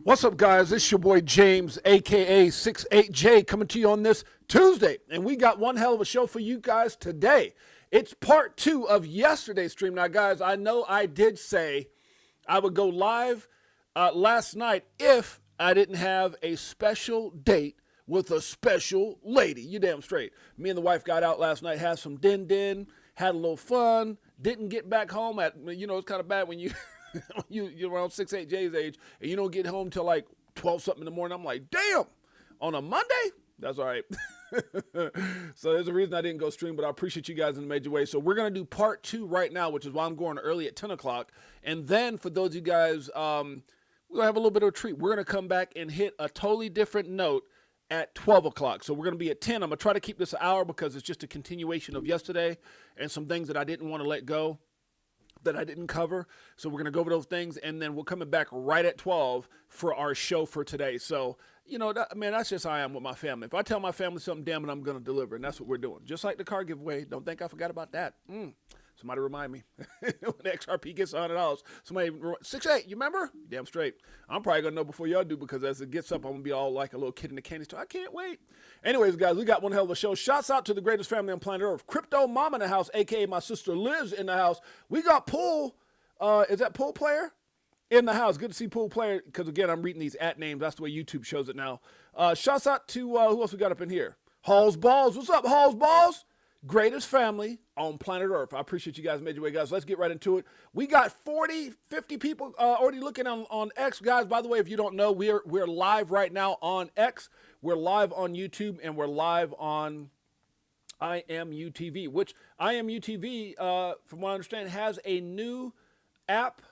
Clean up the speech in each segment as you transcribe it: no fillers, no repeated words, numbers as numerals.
What's up, guys? It's your boy James, aka 68J, coming to you on this Tuesday. And we got one hell of a show for you guys today. It's part 2 of yesterday's stream. Now, guys, I know I did say I would go live last night if I didn't have a special date with a special lady. You damn straight. Me and the wife got out last night, had some din-din, had a little fun, didn't get back home at, it's kind of bad when you... you're around 68J's age and you don't get home till like 12 something in the morning. I'm like, damn, on a Monday? That's all right. So there's a reason I didn't go stream, but I appreciate you guys in a major way. So we're going to do part 2 right now, which is why I'm going early at 10 o'clock. And then for those of you guys, we'll have a little bit of a treat. We're going to come back and hit a totally different note at 12 o'clock. So we're going to be at 10. I'm going to try to keep this an hour because it's just a continuation of yesterday and some things that I didn't want to let go, that I didn't cover. So we're going to go over those things, and then we're coming back right at 12 for our show for today. So, that's just how I am with my family. If I tell my family something, damn it, I'm going to deliver, and that's what we're doing. Just like the car giveaway. Don't think I forgot about that. Somebody remind me. When the XRP gets $100, somebody, 6-8, you remember? Damn straight. I'm probably going to know before y'all do, because as it gets up, I'm going to be all like a little kid in the candy store. I can't wait. Anyways, guys, we got one hell of a show. Shouts out to the greatest family on planet Earth. Crypto Mom in the house, a.k.a. my sister Liz in the house. We got Pool. Is that Pool Player? In the house. Good to see Pool Player, because, again, I'm reading these at names. That's the way YouTube shows it now. Shouts out to, who else we got up in here? Halls Balls. What's up, Halls Balls? Greatest family on planet Earth. I appreciate you guys, major way, guys. Let's get right into it. We got 40, 50 people already looking on X. Guys, by the way, if you don't know, we're live right now on X. We're live on YouTube, and we're live on IMUTV, which IMUTV, from what I understand, has a new app,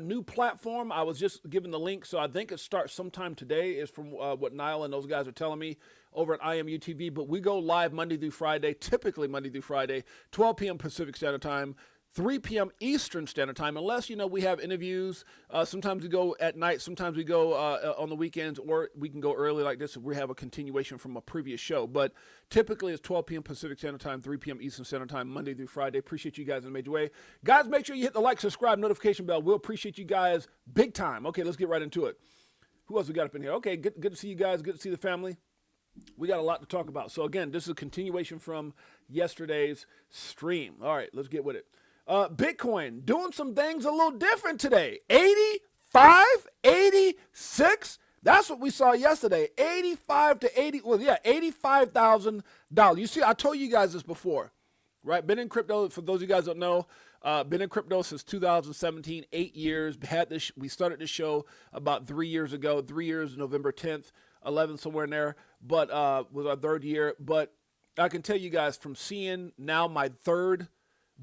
new platform. I was just given the link, so I think it starts sometime today, is from what Niall and those guys are telling me over at IMUTV. But we go live Monday through Friday, typically Monday through Friday, 12 p.m. Pacific Standard Time, 3 p.m. Eastern Standard Time, unless, we have interviews. Sometimes we go at night, sometimes we go on the weekends, or we can go early like this if we have a continuation from a previous show. But typically it's 12 p.m. Pacific Standard Time, 3 p.m. Eastern Standard Time, Monday through Friday. Appreciate you guys in a major way. Guys, make sure you hit the like, subscribe, notification bell. We'll appreciate you guys big time. Okay, let's get right into it. Who else we got up in here? Okay, good to see you guys. Good to see the family. We got a lot to talk about. So again, this is a continuation from yesterday's stream. All right, let's get with it. Bitcoin doing some things a little different today. 85, 86. That's what we saw yesterday. 85 to 80. Well, yeah, $85,000. You see, I told you guys this before, right? Been in crypto, for those of you guys that don't know, been in crypto since 2017, 8 years. We started this show about 3 years ago. 3 years, November 10th, 11th, somewhere in there. But was our 3rd year. But I can tell you guys, from seeing now my 3rd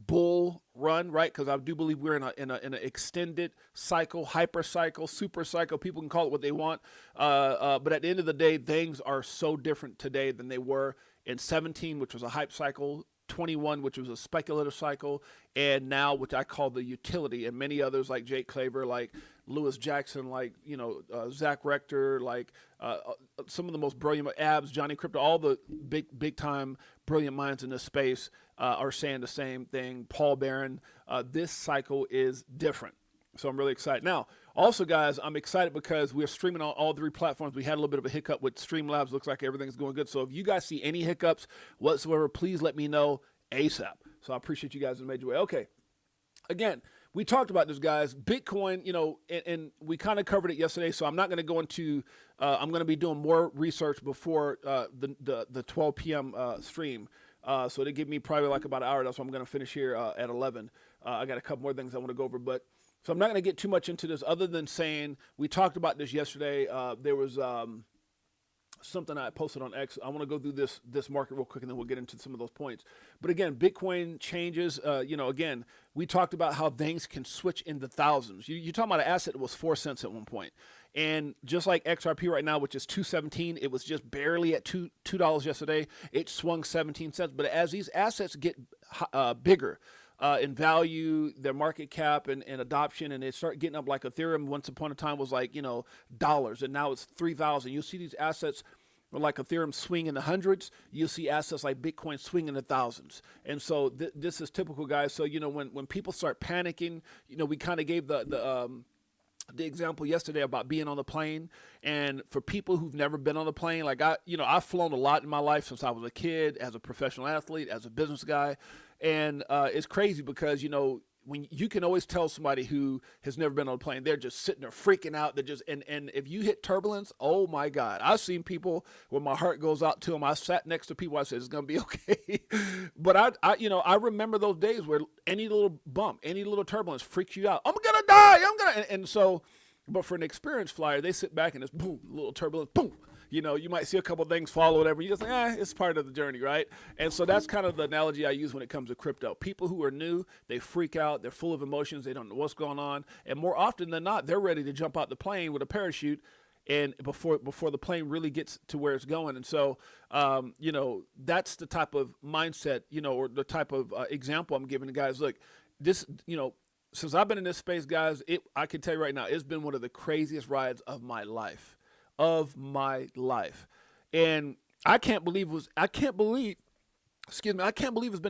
bull run, right? Because I do believe we're in an extended cycle, hyper cycle, super cycle. People can call it what they want. But at the end of the day, things are so different today than they were in 17, which was a hype cycle, 21, which was a speculative cycle, and now, which I call the utility, and many others like Jake Claver, like Lewis Jackson, like, Zach Rector, like some of the most brilliant Abs, Johnny Crypto, all the big time brilliant minds in this space are saying the same thing. Paul Barron, this cycle is different. So I'm really excited. Now, also, guys, I'm excited because we're streaming on all 3 platforms. We had a little bit of a hiccup with Streamlabs. Looks like everything's going good. So if you guys see any hiccups whatsoever, please let me know ASAP. So I appreciate you guys in a major way. Okay. Again, we talked about this, guys. Bitcoin, and we kind of covered it yesterday, so I'm not going to go into, I'm going to be doing more research before the 12 p.m. Stream. So they give me probably like about an hour. That's why I'm going to finish here at 11. I got a couple more things I want to go over, so I'm not going to get too much into this other than saying we talked about this yesterday. There was something I posted on X. I want to go through this market real quick, and then we'll get into some of those points. But again, Bitcoin changes. Again, we talked about how things can switch in the thousands. You're talking about an asset that was 4 cents at one point. And just like XRP right now, which is $2.17, it was just barely at $2 yesterday. It swung 17 cents. But as these assets get bigger, in value, their market cap and adoption, and they start getting up, like Ethereum once upon a time was like, dollars, and now it's 3,000. You'll see these assets like Ethereum swing in the hundreds. You'll see assets like Bitcoin swing in the thousands. And so this is typical, guys. So, when people start panicking, we kind of gave the the example yesterday about being on the plane, and for people who've never been on the plane, like I've flown a lot in my life since I was a kid, as a professional athlete, as a business guy, and it's crazy because when you can always tell somebody who has never been on a plane, they're just sitting there freaking out. They're just and if you hit turbulence, oh my God, I've seen people when my heart goes out to them. I sat next to people. I said it's gonna be okay, but I remember those days where any little bump, any little turbulence freaks you out. I'm gonna die. And so, but for an experienced flyer, they sit back and it's boom, little turbulence, boom. You might see a couple of things fall or whatever. You just think, it's part of the journey, right? And so that's kind of the analogy I use when it comes to crypto. People who are new, they freak out. They're full of emotions. They don't know what's going on. And more often than not, they're ready to jump out the plane with a parachute and before the plane really gets to where it's going. And so, that's the type of mindset, or the type of example I'm giving to guys. Look, this, since I've been in this space, guys, I can tell you right now, it's been one of the craziest rides of my life. And I can't believe it's been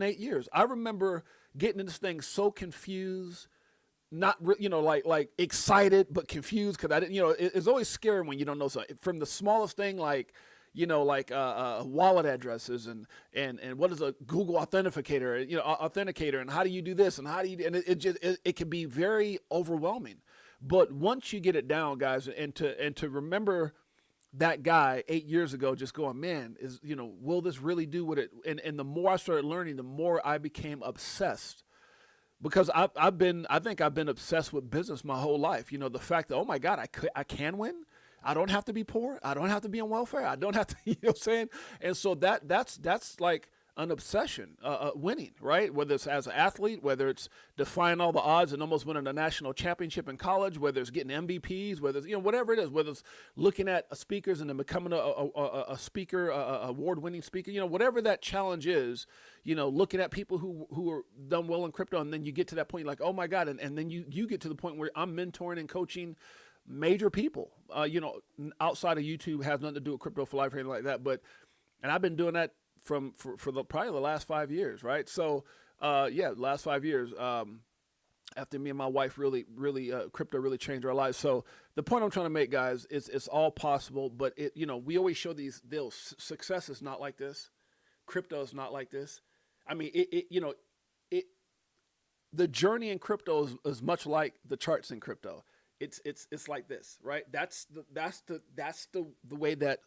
8 years. I remember getting in this thing so confused, not like excited but confused, because I didn't, it's always scary when you don't know something. From the smallest thing, like wallet addresses and what is a Google authenticator, and how do you do this, and it can be very overwhelming. But once you get it down, guys, and to remember that guy 8 years ago just going, man, will this really do what it? And the more I started learning, the more I became obsessed, because I think I've been obsessed with business my whole life. The fact that, oh my God, I can win. I don't have to be poor. I don't have to be on welfare. I don't have to, what I'm saying? And so that's like an obsession, winning, right? Whether it's as an athlete, whether it's defying all the odds and almost winning a national championship in college, whether it's getting MVPs, whether it's, whatever it is, whether it's looking at speakers and then becoming a speaker, award-winning speaker, whatever that challenge is, looking at people who are done well in crypto, and then you get to that point, you're like, oh my God, and then you get to the point where I'm mentoring and coaching major people, outside of YouTube, has nothing to do with Crypto for Life or anything like that, and I've been doing that for probably the last 5 years, right? So, last 5 years, after me and my wife really, crypto really changed our lives. So the point I'm trying to make, guys, is it's all possible, but we always show these deals. Success is not like this. Crypto is not like this. I mean, the journey in crypto is much like the charts in crypto. It's like this, right? That's the way that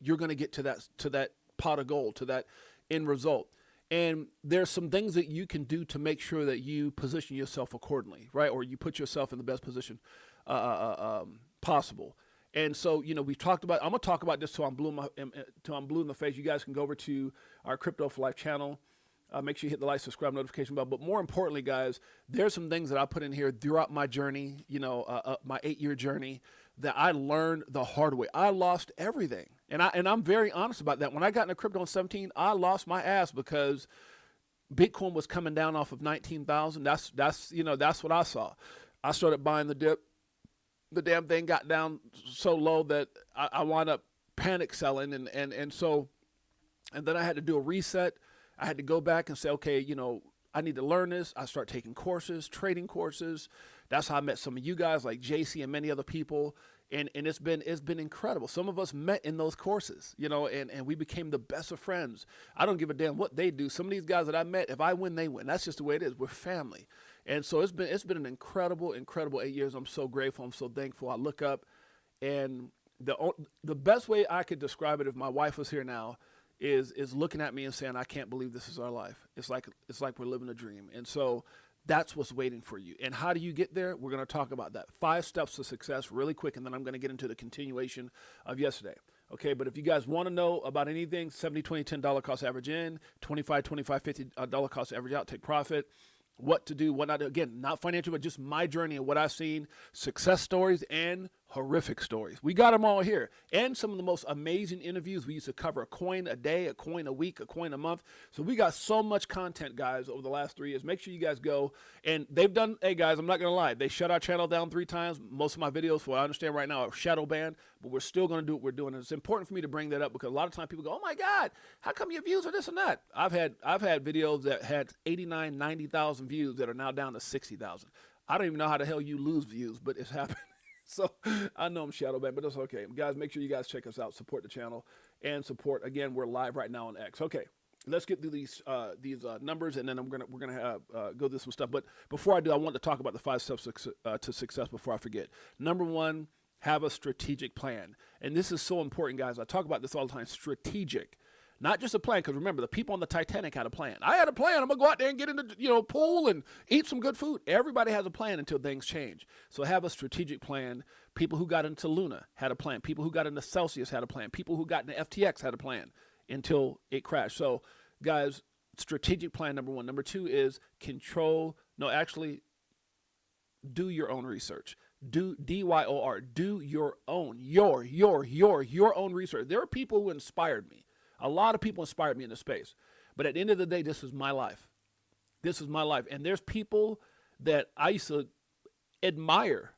you're going to get to that pot of gold, to that end result. And there's some things that you can do to make sure that you position yourself accordingly, right? Or you put yourself in the best position possible. And so, we've talked about, I'm going to talk about this till I'm blue in the face. You guys can go over to our Crypto for Life channel. Make sure you hit the like, subscribe, notification bell. But more importantly, guys, there's some things that I put in here throughout my journey, my 8-year journey, that I learned the hard way. I lost everything. And I'm very honest about that. When I got into crypto in 2017, I lost my ass because Bitcoin was coming down off of 19,000. That's what I saw. I started buying the dip. The damn thing got down so low that I wound up panic selling. And then I had to do a reset. I had to go back and say, okay, I need to learn this. I start taking courses, trading courses. That's how I met some of you guys like JC and many other people. And it's been incredible. Some of us met in those courses, and we became the best of friends. I don't give a damn what they do. Some of these guys that I met, if I win, they win. That's just the way it is. We're family. And so it's been an incredible 8 years. I'm so grateful. I'm so thankful. I look up, and the best way I could describe it, if my wife was here now, is looking at me and saying, I can't believe this is our life. It's like we're living a dream. And so that's what's waiting for you. And how do you get there? We're going to talk about that. 5 steps to success really quick, and then I'm going to get into the continuation of yesterday. Okay, but if you guys want to know about anything, 70, 20, $10 cost average in, 25, 50 dollar cost average out, take profit, what to do, what not to do. Again, not financial, but just my journey and what I've seen, success stories and horrific stories. We got them all here. And some of the most amazing interviews. We used to cover a coin a day, a coin a week, a coin a month. So we got so much content, guys, over the last 3 years. Make sure you guys go. And they've done, hey, guys, I'm not going to lie. They shut our channel down 3 times. Most of my videos, for what I understand right now, are shadow banned. But we're still going to do what we're doing. And it's important for me to bring that up because a lot of times people go, oh, my God, how come your views are this and that? I've had videos that had 89, 90,000 views that are now down to 60,000. I don't even know how the hell you lose views, but it's happening. So I know I'm shadow banned, but that's okay. Guys, make sure you guys check us out, support the channel, and support. Again, we're live right now on X. Okay, let's get through these numbers, and then we're gonna have go through some stuff. But before I do, I want to talk about the 5 steps to success before I forget. Number one, have a strategic plan, and this is so important, guys. I talk about this all the time. Strategic. Not just a plan, because remember, the people on the Titanic had a plan. I had a plan. I'm going to go out there and get in the pool and eat some good food. Everybody has a plan until things change. So have a strategic plan. People who got into Luna had a plan. People who got into Celsius had a plan. People who got into FTX had a plan until it crashed. So, guys, strategic plan, number one. Number two is do your own research. Do DYOR. Do your own research. There are people who inspired me. A lot of people inspired me in this space. But at the end of the day, this is my life. This is my life. And there's people that I used to admire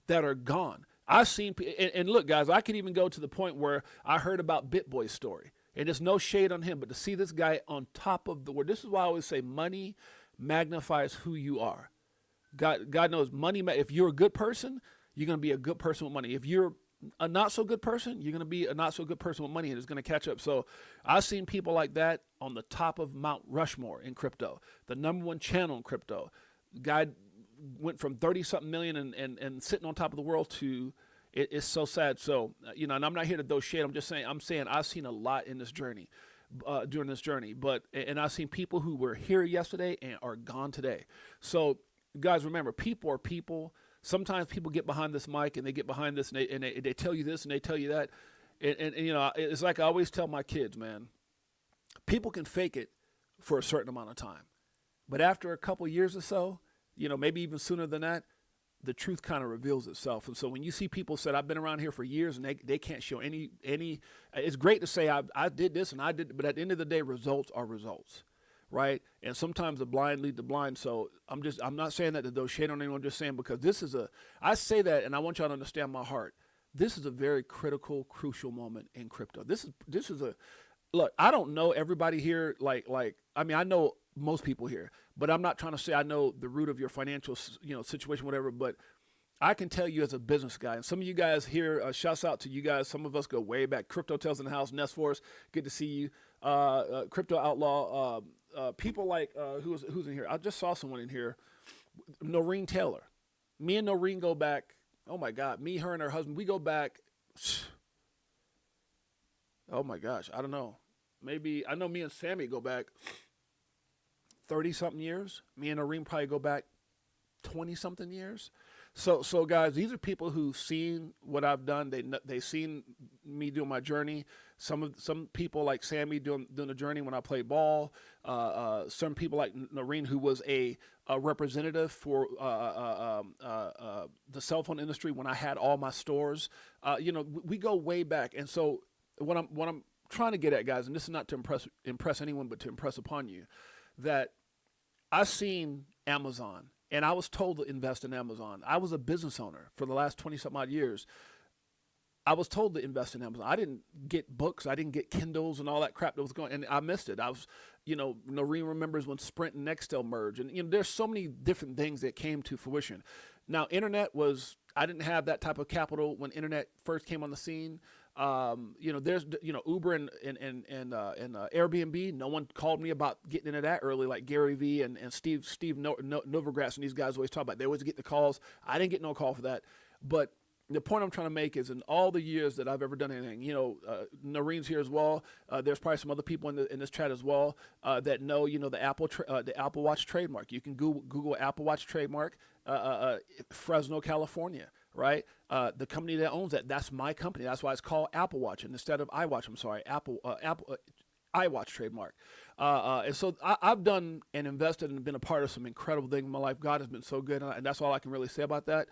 that are gone. I've seen, and look, guys, I could even go to the point where I heard about BitBoy's story. And there's no shade on him, but to see this guy on top of the world, this is why I always say money magnifies who you are. God knows money. If you're a good person, you're going to be a good person with money. If you're a not so good person, you're going to be a not so good person with money, and it's going to catch up. So I've seen people like that on the top of Mount Rushmore in crypto, the #1 channel in crypto. Guy went from 30-something million and sitting on top of the world to it's so sad. So, and I'm not here to throw shade. I'm saying I've seen a lot in this journey, during this journey, and I've seen people who were here yesterday and are gone today. So guys, remember, people are people. Sometimes people get behind this mic and they get behind this and they tell you this and they tell you that. And it's like I always tell my kids, man, people can fake it for a certain amount of time. But after a couple years or so, maybe even sooner than that, the truth kind of reveals itself. And so when you see people say, I've been around here for years and they can't show any, it's great to say I did this and I did, but at the end of the day, results are results. Right? And sometimes the blind lead the blind. So I'm not saying that to those shade on anyone, I'm just saying because I say that and I want y'all to understand my heart. This is a very critical, crucial moment in crypto. This is look, I don't know everybody here. I know most people here, but I'm not trying to say I know the root of your financial, situation, whatever, but I can tell you as a business guy, and some of you guys here, shouts out to you guys. Some of us go way back. Crypto Tales in the house, Nest Force, good to see you. Crypto Outlaw, people like, who's in here? I just saw someone in here, Noreen Taylor. Me and Noreen go back, oh my God, me, her, and her husband, we go back, oh my gosh, I don't know. Maybe, I know me and Sammy go back 30-something years. Me and Noreen probably go back 20-something years. So guys, these are people who've seen what I've done. They've seen me doing my journey. Some people like Sammy doing the journey when I played ball. Some people like Noreen, who was a representative for the cell phone industry when I had all my stores. We go way back. And so what I'm trying to get at, guys, and this is not to impress anyone, but to impress upon you, that I've seen Amazon. And I was told to invest in Amazon. I was a business owner for the last 20-some odd years. I was told to invest in Amazon. I didn't get books. I didn't get Kindles and all that crap that was going, and I missed it. I was, Noreen remembers when Sprint and Nextel merged. And, there's so many different things that came to fruition. Now, I didn't have that type of capital when internet first came on the scene. There's, Uber and Airbnb. No one called me about getting into that early, like Gary Vee and Steve Novogratz and these guys always talk about. They always get the calls. I didn't get no call for that. But the point I'm trying to make is in all the years that I've ever done anything, Noreen's here as well. There's probably some other people in this chat as well that know, the Apple Watch trademark. You can Google Apple Watch trademark, Fresno, California. Right? The company that owns that's my company. That's why it's called Apple Watch. And instead of iWatch, I'm sorry, Apple iWatch trademark. And so I've done and invested and been a part of some incredible things in my life. God has been so good. And that's all I can really say about that.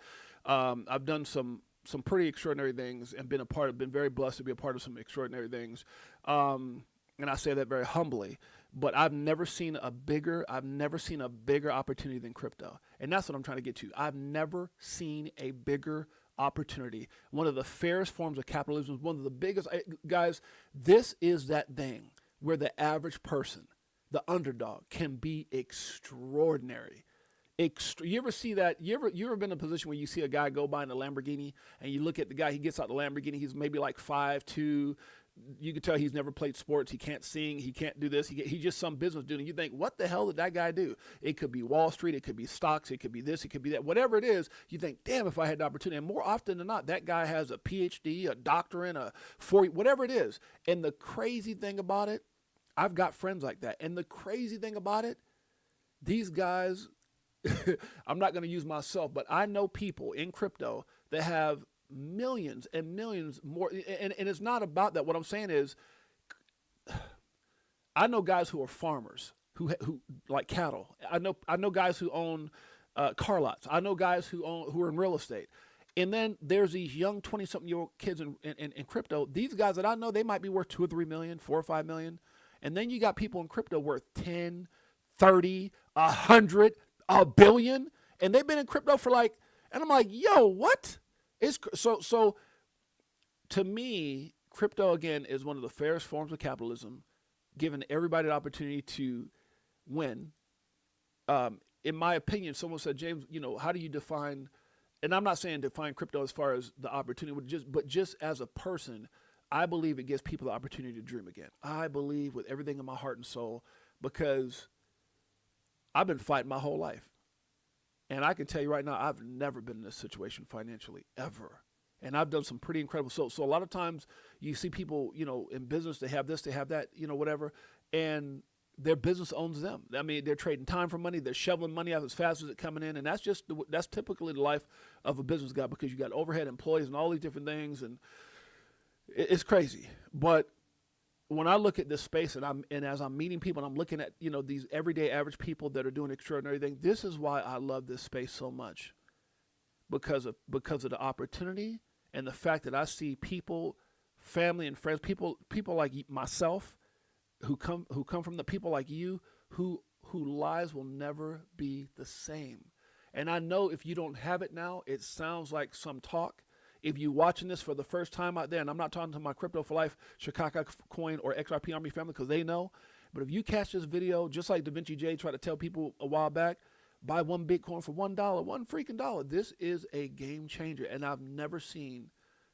I've done some pretty extraordinary things and been very blessed to be a part of some extraordinary things. And I say that very humbly, but I've never seen a bigger opportunity than crypto. And that's what I'm trying to get to. I've never seen a bigger opportunity. One of the fairest forms of capitalism, one of the biggest, guys, this is that thing where the average person, the underdog, can be extraordinary. You ever see that? You ever been in a position where you see a guy go by in a Lamborghini and you look at the guy, he gets out the Lamborghini, he's maybe like 5'2". You can tell he's never played sports. He can't sing. He can't do this. He's just some business dude. And you think, what the hell did that guy do? It could be Wall Street. It could be stocks. It could be this. It could be that. Whatever it is, you think, damn, if I had the opportunity. And more often than not, that guy has a PhD, a doctorate, whatever it is. And the crazy thing about it, I've got friends like that. And the crazy thing about it, these guys, I'm not going to use myself, but I know people in crypto that have millions and millions more, and it's not about that. What I'm saying is, I know guys who are farmers who like cattle. I know guys who own car lots. I know guys who are in real estate. And then there's these young 20-something-year-old kids in crypto. These guys that I know, they might be worth 2 or 3 million, 4 or 5 million. And then you got people in crypto worth 10, 30, 100, a billion, and they've been in crypto for like, and I'm like, yo, what? It's so to me, crypto again is one of the fairest forms of capitalism, giving everybody the opportunity to win. In my opinion, someone said, James, how do you define? And I'm not saying define crypto as far as the opportunity, but just as a person, I believe it gives people the opportunity to dream again. I believe with everything in my heart and soul, because I've been fighting my whole life. And I can tell you right now, I've never been in this situation financially, ever. And I've done some pretty incredible. So a lot of times you see people, in business, they have this, they have that, whatever. And their business owns them. I mean, they're trading time for money. They're shoveling money out as fast as it's coming in. And that's typically the life of a business guy, because you got overhead employees and all these different things. And it's crazy. But when I look at this space and as I'm meeting people and I'm looking at, these everyday average people that are doing extraordinary things, this is why I love this space so much, because of the opportunity and the fact that I see people, family and friends, people like myself who come from the people like you who lives will never be the same. And I know if you don't have it now, it sounds like some talk. If you're watching this for the first time out there, and I'm not talking to my Crypto for Life, Chicago Coin, or XRP Army family, because they know, but if you catch this video, just like Da Vinci J tried to tell people a while back, buy one Bitcoin for $1, one freaking dollar. This is a game changer, and I've never seen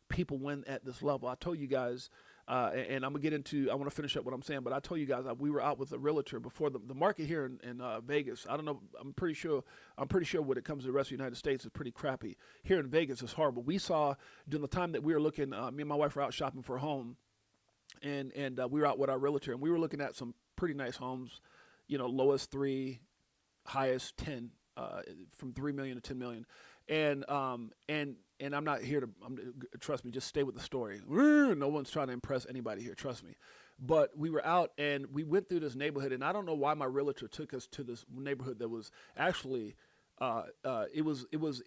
people win at this level. I told you guys, and I'm gonna I want to finish up what I'm saying, but I told you guys we were out with a realtor before the market here in Vegas. I don't know. I'm pretty sure when it comes to the rest of the United States, it's pretty crappy. Here in Vegas, it's horrible. We saw during the time that we were looking, me and my wife were out shopping for a home, and we were out with our realtor, and we were looking at some pretty nice homes, lowest 3, highest 10, from 3 million to 10 million. And I'm not here to, trust me, just stay with the story. No one's trying to impress anybody here, trust me. But we were out and we went through this neighborhood, and I don't know why my realtor took us to this neighborhood that was actually, it was the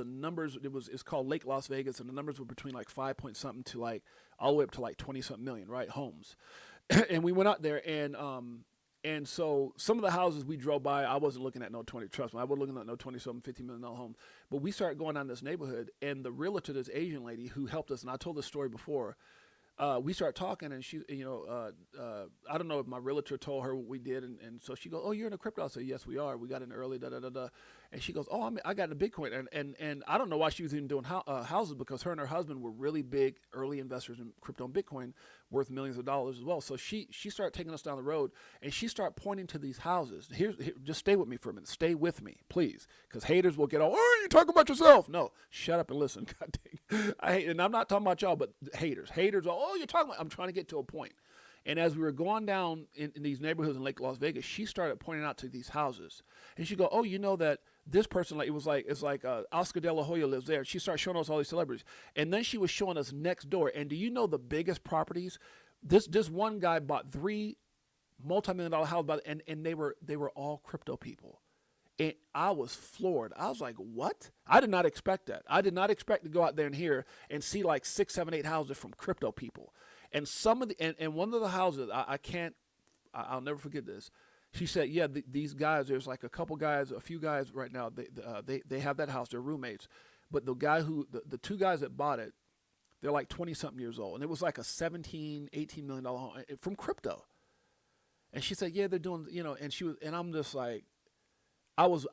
numbers, it's called Lake Las Vegas, and the numbers were between like 5 point something to like all the way up to like 20 something million, right? Homes. And we went out there, and so some of the houses we drove by, I wasn't looking at no 20, trust me, I wasn't looking at no 20-something, $50 million home. But we started going down this neighborhood, and the realtor, this Asian lady who helped us, and I told this story before, we started talking, and she, I don't know if my realtor told her what we did, and so she goes, oh, you're in a crypto? I said, yes, we are. We got in early, da-da-da-da. And she goes, oh, I got into Bitcoin. And I don't know why she was even doing houses, because her and her husband were really big early investors in crypto and Bitcoin, worth millions of dollars as well. So she started taking us down the road, and she started pointing to these houses. Here, just stay with me for a minute. Stay with me, please, because haters will get all, oh, you talking about yourself. No, shut up and listen. God dang. And I'm not talking about y'all, but haters, oh, you're talking about, I'm trying to get to a point. And as we were going down in these neighborhoods in Lake Las Vegas, she started pointing out to these houses, and she go, oh, you know that this person, it's like Oscar De La Hoya lives there. She started showing us all these celebrities, and then she was showing us next door. And do you know the biggest properties? This one guy bought 3 multi-million-dollar houses, and they were all crypto people. And I was floored. I was like, what? I did not expect that. I did not expect to go out there and hear and see like 6, 7, 8 houses from crypto people. And and one of the houses, I'll never forget this. She said, yeah, these guys, there's like a few guys right now, they have that house, they're roommates. But the 2 guys that bought it, they're like 20 something years old. And it was like a $17, $18 million home from crypto. And she said, yeah, they're doing, and I'm just like, I was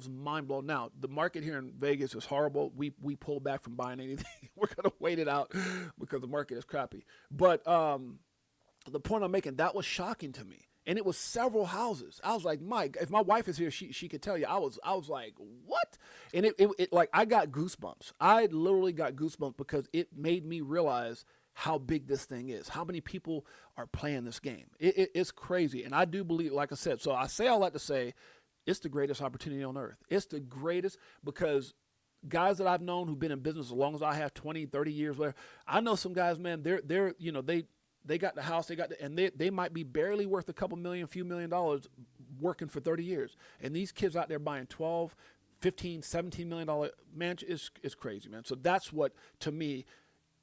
mind blown. Now the market here in Vegas is horrible. We pulled back from buying anything. We're gonna wait it out because the market is crappy. But the point I'm making, that was shocking to me. And it was several houses. I was like, Mike, if my wife is here, she could tell you. I was like, what? And it like, I got goosebumps. I literally got goosebumps because it made me realize how big this thing is, how many people are playing this game. It's crazy. And I do believe, like I said, so I say all that to say, it's the greatest opportunity on earth. It's the greatest because guys that I've known who've been in business as long as I have, 20, 30 years, whatever. I know some guys, man, they got the house, and they might be barely worth a couple million, few $1 million working for 30 years. And these kids out there buying 12, 15, $17 million mansion is crazy, man. So that's what, to me,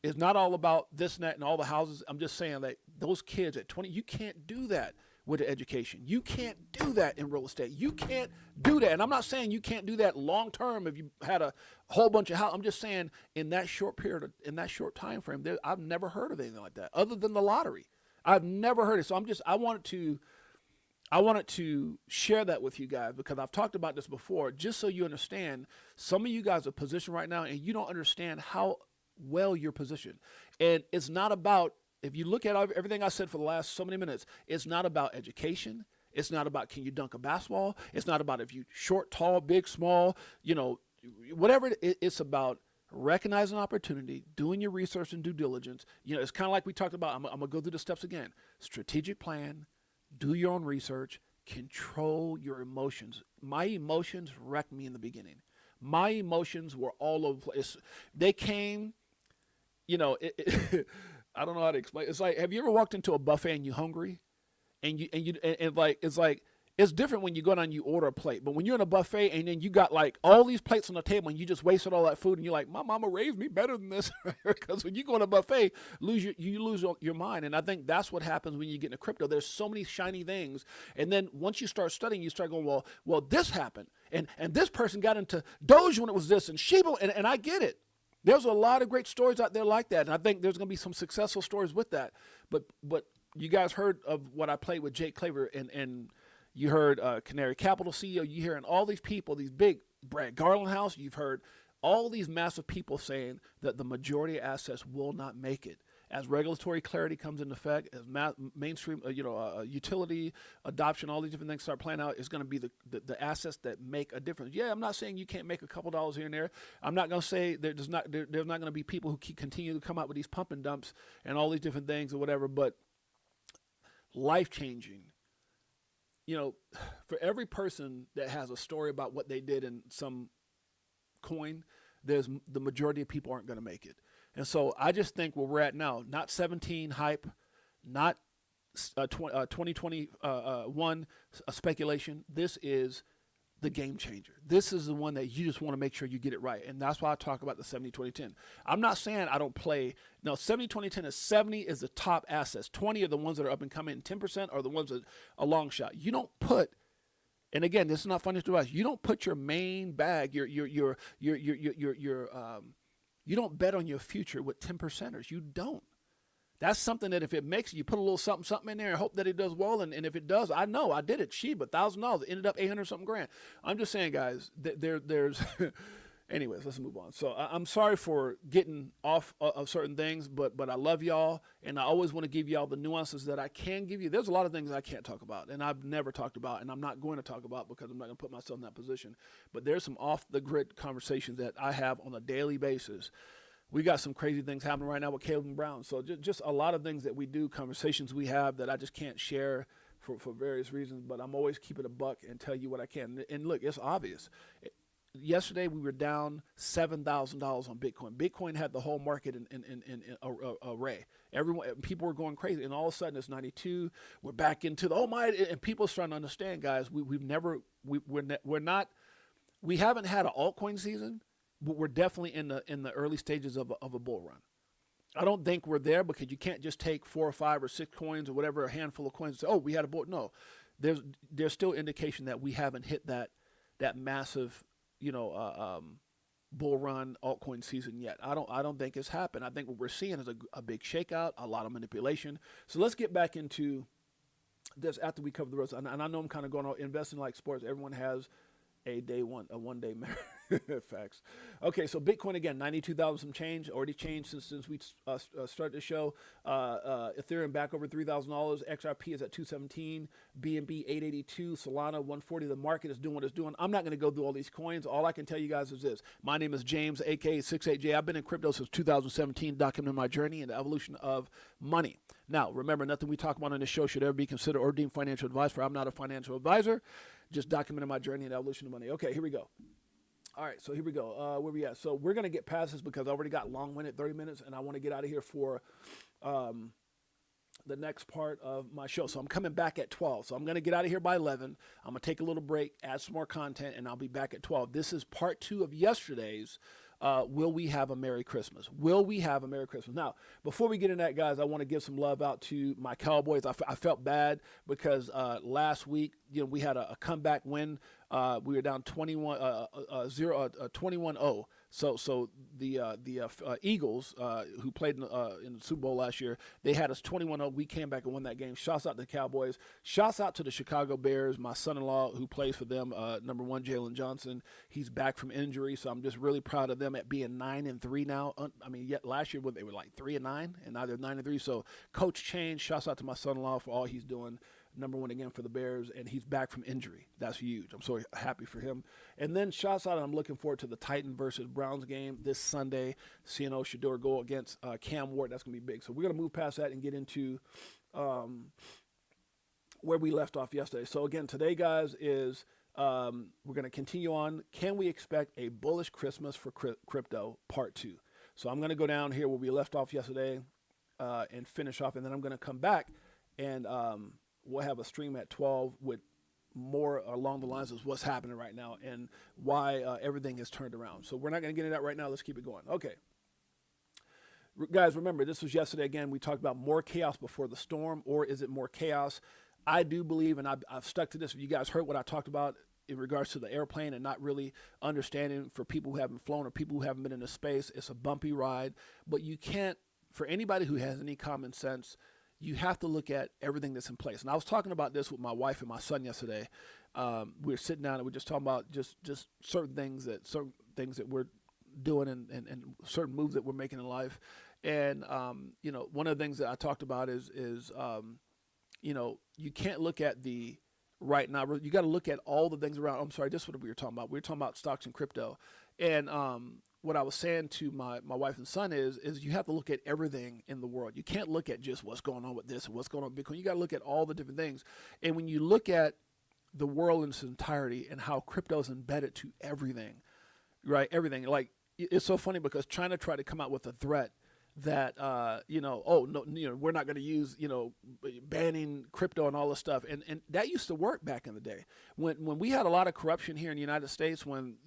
is not all about this and that and all the houses. I'm just saying that those kids at 20, you can't do that with an education. You can't do that in real estate. You can't do that. And I'm not saying you can't do that long term if you had a whole bunch of houses. I'm just saying in that short period, in that short time frame, I've never heard of anything like that other than the lottery. I've never heard it. So I wanted to share that with you guys because I've talked about this before, just so you understand. Some of you guys are positioned right now and you don't understand how well you're positioned. And it's not about, if you look at everything I said for the last so many minutes, it's not about education. It's not about can you dunk a basketball. It's not about if you short, tall, big, small, whatever. It's about recognizing opportunity, doing your research and due diligence. It's kind of like we talked about. I'm going to go through the steps again. Strategic plan, do your own research, control your emotions. My emotions wrecked me in the beginning. My emotions were all over the place. They came, I don't know how to explain. It's like, have you ever walked into a buffet and you're hungry, and it's different when you go down and you order a plate. But when you're in a buffet and then you got like all these plates on the table and you just wasted all that food and you're like, my mama raised me better than this, because when you go in a buffet, you lose your mind. And I think that's what happens when you get into crypto. There's so many shiny things, and then once you start studying, you start going, well, this happened, and this person got into Doge when it was this, and Shiba, and I get it. There's a lot of great stories out there like that, and I think there's going to be some successful stories with that. But you guys heard of what I played with Jake Claver, and you heard Canary Capital CEO. You hearing all these people, these big Brad Garland House. You've heard all these massive people saying that the majority of assets will not make it. As regulatory clarity comes into effect, as mainstream, utility adoption, all these different things start playing out, is going to be the assets that make a difference. Yeah, I'm not saying you can't make a couple dollars here and there. I'm not going to say there's not going to be people who continue to come out with these pump and dumps and all these different things or whatever. But life changing. For every person that has a story about what they did in some coin, the majority of people aren't going to make it. And so I just think where we're at now, not 17 hype, not 2021 speculation. This is the game changer. This is the one that you just want to make sure you get it right. And that's why I talk about the 70-20-10. I'm not saying I don't play. No, 70-20-10 is 70 is the top assets. 20 are the ones that are up and coming. 10% are the ones that are a long shot. You don't put, and again, this is not financial advice. You don't put your main bag, you don't bet on your future with 10%ers. You don't. That's something that if it makes you put a little something in there and hope that it does well. And if it does, I know I did it. Shiba, $1,000. It ended up 800 something grand. I'm just saying, guys, there's, anyways, let's move on. So I'm sorry for getting off of certain things, but I love y'all. And I always want to give y'all the nuances that I can give you. There's a lot of things I can't talk about and I've never talked about and I'm not going to talk about because I'm not going to put myself in that position. But there's some off the grid conversations that I have on a daily basis. We got some crazy things happening right now with Caleb and Brown. So just a lot of things that we do, conversations we have that I just can't share for various reasons, but I'm always keeping a buck and tell you what I can. And look, it's obvious. Yesterday we were down $7,000 on Bitcoin. Bitcoin had the whole market in array. People were going crazy, and all of a sudden it's 92. We're back into the and people are starting to understand, guys. We haven't had an altcoin season. But we're definitely in the early stages of a bull run. I don't think we're there because you can't just take 4 or 5 or 6 coins or whatever, a handful of coins and say, oh, we had a bull. No, there's still indication that we haven't hit that massive, bull run altcoin season yet. I don't think it's happened. I think what we're seeing is a big shakeout, a lot of manipulation. So let's get back into this after we cover the rest. And I know I'm kind of going on investing like sports. Everyone has a one day facts. Okay, so Bitcoin again, 92,000 some change, already changed since we started the show. Ethereum back over $3,000. XRP is at 217. BNB 882. Solana 140. The market is doing what it's doing. I'm not going to go through all these coins. All I can tell you guys is this: my name is James, aka 68J. I've been in crypto since 2017, documenting my journey and the evolution of money. Now, remember, nothing we talk about on this show should ever be considered or deemed financial advice. For I'm not a financial advisor. Just documenting my journey and the evolution of money. Okay, here we go. All right, so here we go. Where we at? So we're going to get past this because I already got long-winded, 30 minutes, and I want to get out of here for the next part of my show. So I'm coming back at 12. So I'm going to get out of here by 11. I'm going to take a little break, add some more content, and I'll be back at 12. This is part 2 of yesterday's Will We Have a Merry Christmas? Will we have a Merry Christmas? Now, before we get into that, guys, I want to give some love out to my Cowboys. I felt bad because last week, we had a comeback win. We were down 21-0. So the Eagles, who played in the Super Bowl last year, they had us 21-0. We came back and won that game. Shouts out to the Cowboys. Shouts out to the Chicago Bears. My son-in-law, who plays for them, number 1, Jalen Johnson. He's back from injury, so I'm just really proud of them at being 9-3 now. Yet last year they were like 3-9, and now they're 9-3. So coach change. Shouts out to my son-in-law for all he's doing. Number 1 again for the Bears, and he's back from injury. That's huge. I'm so happy for him. And then shouts out, I'm looking forward to the Titan versus Browns game this Sunday. CNO Shador go against Cam Ward. That's going to be big. So we're going to move past that and get into where we left off yesterday. So again, today, guys, is we're going to continue on. Can we expect a bullish Christmas for crypto, part 2? So I'm going to go down here where we left off yesterday and finish off, and then I'm going to come back and we'll have a stream at 12 with more along the lines of what's happening right now and why everything has turned around. So we're not going to get into that right now. Let's keep it going. Okay. Guys, remember, this was yesterday. Again, we talked about more chaos before the storm, or is it more chaos? I do believe, and I've stuck to this. If you guys heard what I talked about in regards to the airplane and not really understanding for people who haven't flown or people who haven't been in the space, it's a bumpy ride. But you can't, for anybody who has any common sense, you have to look at everything that's in place. And I was talking about this with my wife and my son yesterday. We were sitting down and we were just talking about just certain things that we're doing and certain moves that we're making in life. And one of the things that I talked about is you can't look at the right now. You got to look at all the things around. I'm sorry, this is what we were talking about. We were talking about stocks and crypto. And what I was saying to my wife and son is you have to look at everything in the world. You can't look at just what's going on with this and what's going on with Bitcoin. You got to look at all the different things. And when you look at the world in its entirety and how crypto is embedded to everything, right? Everything. Like, it's so funny because China tried to come out with a threat that we're not going to use banning crypto and all this stuff, and that used to work back in the day when we had a lot of corruption here in the United States, when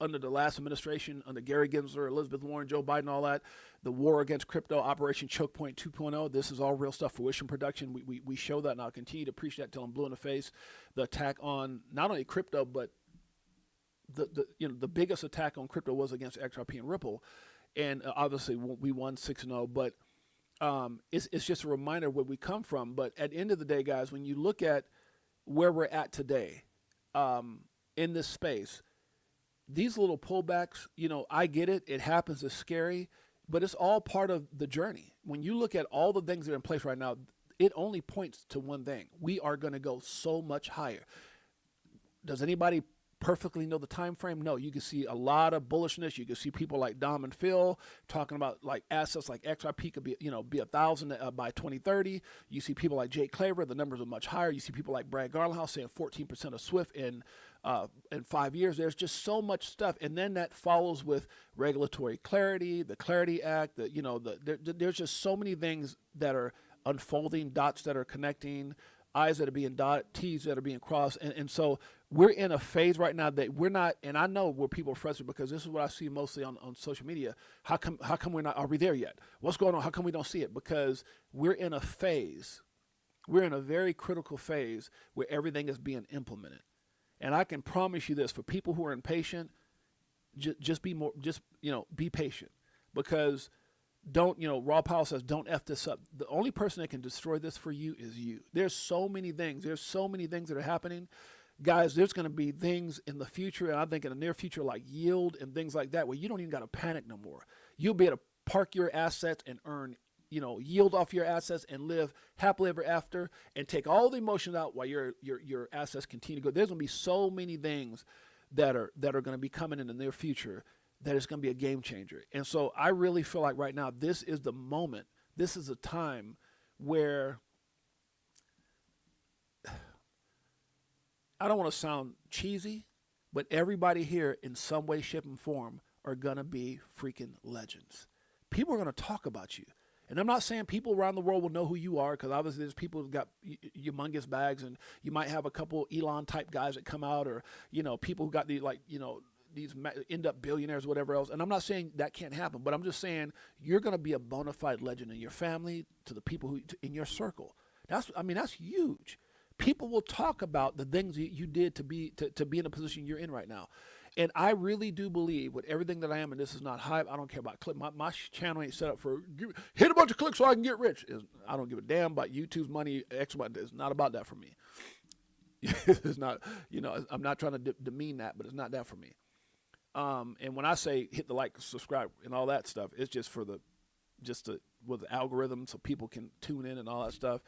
under the last administration, under Gary Gensler, Elizabeth Warren, Joe Biden, all that, the war against crypto, Operation Choke Point 2.0. This is all real stuff, fruition production. We show that, and I'll continue to preach that till I'm blue in the face. The attack on not only crypto, but the biggest attack on crypto was against XRP and Ripple. And obviously we won 6-0, but it's just a reminder where we come from. But at the end of the day, guys, when you look at where we're at today in this space, these little pullbacks, I get it. It happens. It's scary, but it's all part of the journey. When you look at all the things that are in place right now, it only points to one thing. We are going to go so much higher. Does anybody perfectly know the time frame? No. You can see a lot of bullishness. You can see people like Dom and Phil talking about like assets like XRP could be 1,000 by 2030. You see people like Jake Claver, the numbers are much higher. You see people like Brad Garlinghouse saying 14% of Swift in 5 years. There's just so much stuff, and then that follows with regulatory clarity, the Clarity Act. There's just so many things that are unfolding, dots that are connecting, I's that are being dotted, T's that are being crossed. And so we're in a phase right now that we're not, and I know where people are frustrated because this is what I see mostly on social media. How come we're not, are we there yet? What's going on? How come we don't see it? Because we're in a phase, we're in a very critical phase where everything is being implemented. And I can promise you this, for people who are impatient, be patient, because don't, Raw Powell says, don't F this up. The only person that can destroy this for you is you. There's so many things. There's so many things that are happening. Guys, there's going to be things in the future, and I think in the near future, like yield and things like that, where you don't even got to panic no more. You'll be able to park your assets and earn, yield off your assets and live happily ever after, and take all the emotions out while your assets continue to go. There's going to be so many things that are going to be coming in the near future that is going to be a game changer. And so I really feel like right now, this is the moment. This is a time where I don't want to sound cheesy, but everybody here in some way, shape, and form are going to be freaking legends. People are going to talk about you. And I'm not saying people around the world will know who you are, because obviously there's people who've got humongous bags, and you might have a couple Elon type guys that come out, or, people who got these these end up billionaires or whatever else. And I'm not saying that can't happen, but I'm just saying you're going to be a bona fide legend in your family, to the people who in your circle. That's huge. People will talk about the things you did to be in the position you're in right now. And I really do believe with everything that I am, and this is not hype, I don't care about click. My channel ain't set up for hit a bunch of clicks so I can get rich. I don't give a damn about YouTube's money. It's not about that for me. It's not, I'm not trying to demean that, but it's not that for me. And when I say hit the like, subscribe, and all that stuff, it's just with the algorithm, so people can tune in and all that stuff,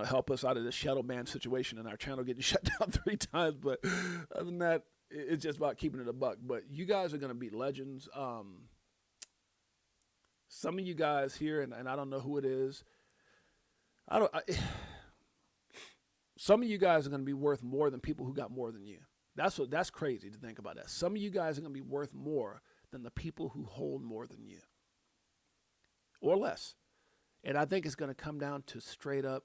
help us out of this shadow ban situation and our channel getting shut down 3 times. But other than that, it's just about keeping it a buck. But you guys are going to be legends. Some of you guys here, and I don't know who it is. Some of you guys are going to be worth more than people who got more than you. That's crazy to think about that. Some of you guys are going to be worth more than the people who hold more than you, or less. And I think it's going to come down to straight up